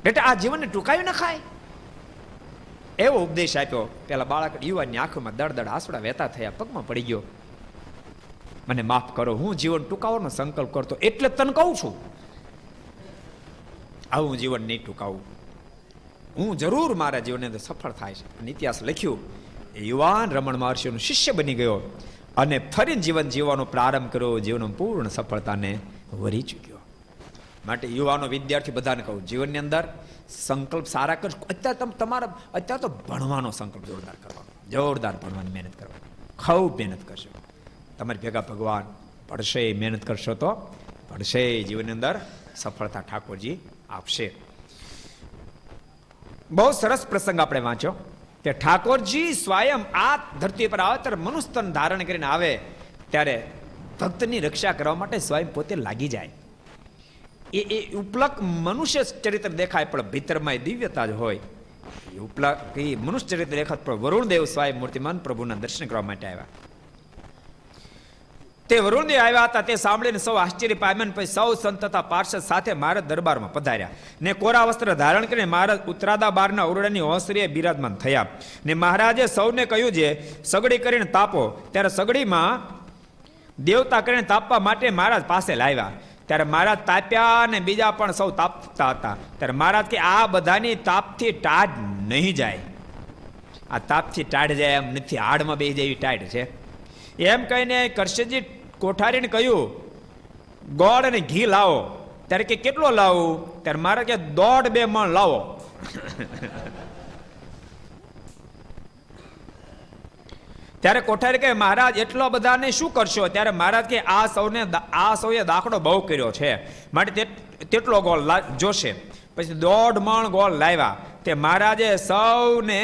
એટલે આ જીવનને ટૂંકાવી નખાય. એવો ઉપદેશ આપ્યો. પેલા બાળક યુવાનની આંખોમાં દળદળ આંસુડા વહેતા થયા, પગમાં પડી ગયો, મને માફ કરો, હું જીવન ટૂંકાવવાનો સંકલ્પ કરતો, એટલે તને કહું છું આવું જીવન નહીં ટૂંકાવું, હું જરૂર મારા જીવનની અંદર સફળ થાય છે. અને ઇતિહાસ લખ્યું, એ યુવાન રમણ મહર્ષિનો શિષ્ય બની ગયો અને ફરી જીવન જીવવાનો પ્રારંભ કર્યો, જીવન પૂર્ણ સફળતાને વરી ચૂક્યો. માટે યુવાનો વિદ્યાર્થી બધાને કહું, જીવનની અંદર સંકલ્પ સારા કરશો. અત્યારે તો ભણવાનો સંકલ્પ જોરદાર કરવાનો, જોરદાર ભણવાની મહેનત કરવાની, ખૂબ મહેનત કરશો. તમારી ભેગા ભગવાન પડશે, મહેનત કરશો તો પડશે. જીવનની અંદર સફળતા ઠાકોરજી આપશે. બહુ સરસ પ્રસંગ આપણે વાંચ્યો કે ઠાકોરજી સ્વયં આ ધરતી પર આવે ત્યારે મનુષ્ય તન ધારણ કરીને આવે ત્યારે ભક્તની રક્ષા કરવા માટે સ્વયં પોતે લાગી જાય. એ ઉપલક મનુષ્ય ચરિત્ર દેખાય પણ ભીતરમાં દિવ્યતા જ હોય. એ ઉપલક એ મનુષ્ય ચરિત્ર દેખાત પણ વરુણદેવ સ્વયં મૂર્તિમાન પ્રભુના દર્શન કરવા માટે આવ્યા. તે વરુણદેવ આવ્યા હતા તે સાંભળીને સૌ આશ્ચર્ય પામ્યા. પછી સૌ સંત તથા પાર્ષદ સાથે મહારાજ દરબારમાં પધાર્યા ને કોરા વસ્ત્ર ધારણ કરીને મહારાજ ઉત્તરાદા બારના ઓરડાની ઓસરીએ બિરાજમાન થયા. ને મહારાજે સૌને કહ્યું, જે સગડી કરીને તાપો. ત્યારે સગડીમાં દેવતા કરીને તાપવા માટે મહારાજ પાસે લાવ્યા. ત્યારે મહારાજ તાપ્યા અને બીજા પણ સૌ તાપતા હતા. ત્યારે મહારાજ કે આ બધાની તાપથી ટાઢ નહીં જાય. આ તાપથી ટાઢ જાય એમ નથી, હાડમાં બેસી જાય એવી ટાઢ છે. એમ કહીને કરશનજી કોઠારીને કહ્યું, ગોળ અને ઘી લાવો. ત્યારે કે કેટલો લાવું? ત્યારે મારે કે 1.5-2 મણ લાવો. ત્યારે કોઠારી કહે, મહારાજ એટલો બધાને શું કરશો? ત્યારે મહારાજ કે આ સૌએ દાખલો બહુ કર્યો છે, માટે તેટલો ગોળ જોશે. પછી 1.5 મણ ગોળ લાવ્યા. તે મહારાજે સૌને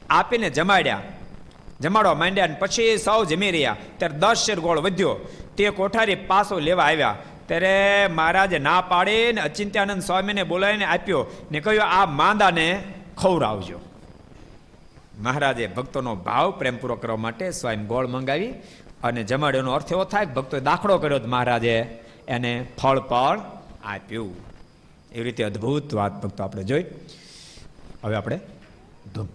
આપીને જમાડવા માંડ્યા. અને પછી સૌ જમી રહ્યા. ત્યારે 10 શેર ગોળ વધ્યો. તે કોઠારી પાછો લેવા આવ્યા. ત્યારે મહારાજે ના પાડીને અચિંત્યાનંદ સ્વામીને બોલાવીને આપ્યો ને કહ્યું, આ માંદાને ખવડાવજો. મહારાજે ભક્તોનો ભાવ પ્રેમપૂર્વક કરવા માટે સ્વયં ગોળ મંગાવી અને જમાડ્યોનો અર્થ એવો થાય કે ભક્તોએ દાખલો કર્યો, મહારાજે એને ફળ પણ આપ્યું. એવી રીતે અદ્ભુત વાત ભક્તો આપણે જોઈ. હવે આપણે ધૂમ.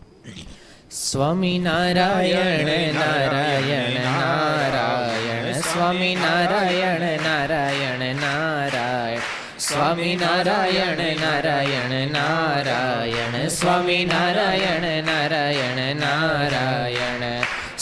સ્વામી નારાયણ નારાયણ નારાયણ, સ્વામી નારાયણ નારાયણ નારાયણ, સ્વામી નારાયણ નારાયણ નારાયણ, સ્વામી નારાયણ નારાયણ નારાયણ,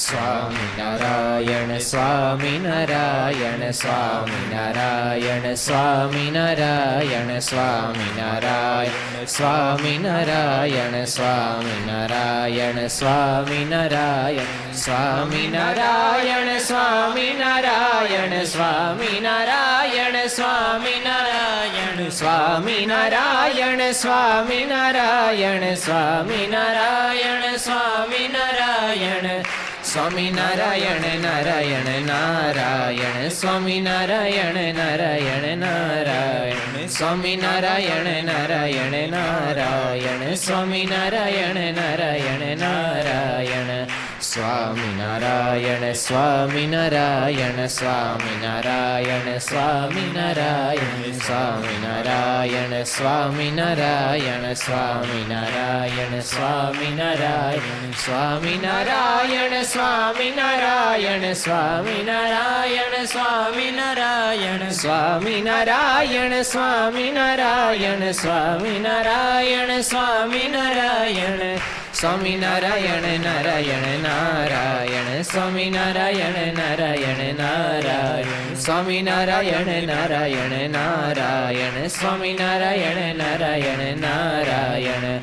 સ્વામી નારાયણ સ્વામી નારાયણ સ્વામી નારાયણ સ્વામી નારાયણ સ્વામી નારાયણ સ્વામી નારાયણ સ્વામી નારાયણ સ્વામી નારાયણ સ્વામી નારાયણ સ્વામી નારાયણ સ્વામી નારાયણ સ્વામી નારાયણ સ્વામી નારાયણ સ્વામી નારાયણ સ્વામી નારાયણ સ્વામી નારાયણ સ્વામી નારાયણ નારાયણ નારાયણ સ્વામી નારાયણ નારાયણ નારાયણ સ્વામી નારાયણ નારાયણ નારાયણ સ્વામી નારાયણ નારાયણ નારાયણ સ્વામી નારાયણ સ્વામી નારાયણ સ્વામી નારાયણ સ્વામી નારાયણ સ્વામી નારાયણ સ્વામી નારાયણ સ્વામી નારાયણ સ્વામી નારાયણ સ્વામી નારાયણ સ્વામી નારાયણ સ્વામી નારાયણ સ્વામી નારાયણ સ્વામી નારાયણ સ્વામી નારાયણ સ્વામી નારાયણ સ્વામી નારાયણ સ્વામી નારાયણ નારાયણ નારાયણ સ્વામી નારાયણ નારાયણ નારાયણ સ્વામી નારાયણ નારાયણ નારાયણ સ્વામી નારાયણ નારાયણ નારાયણ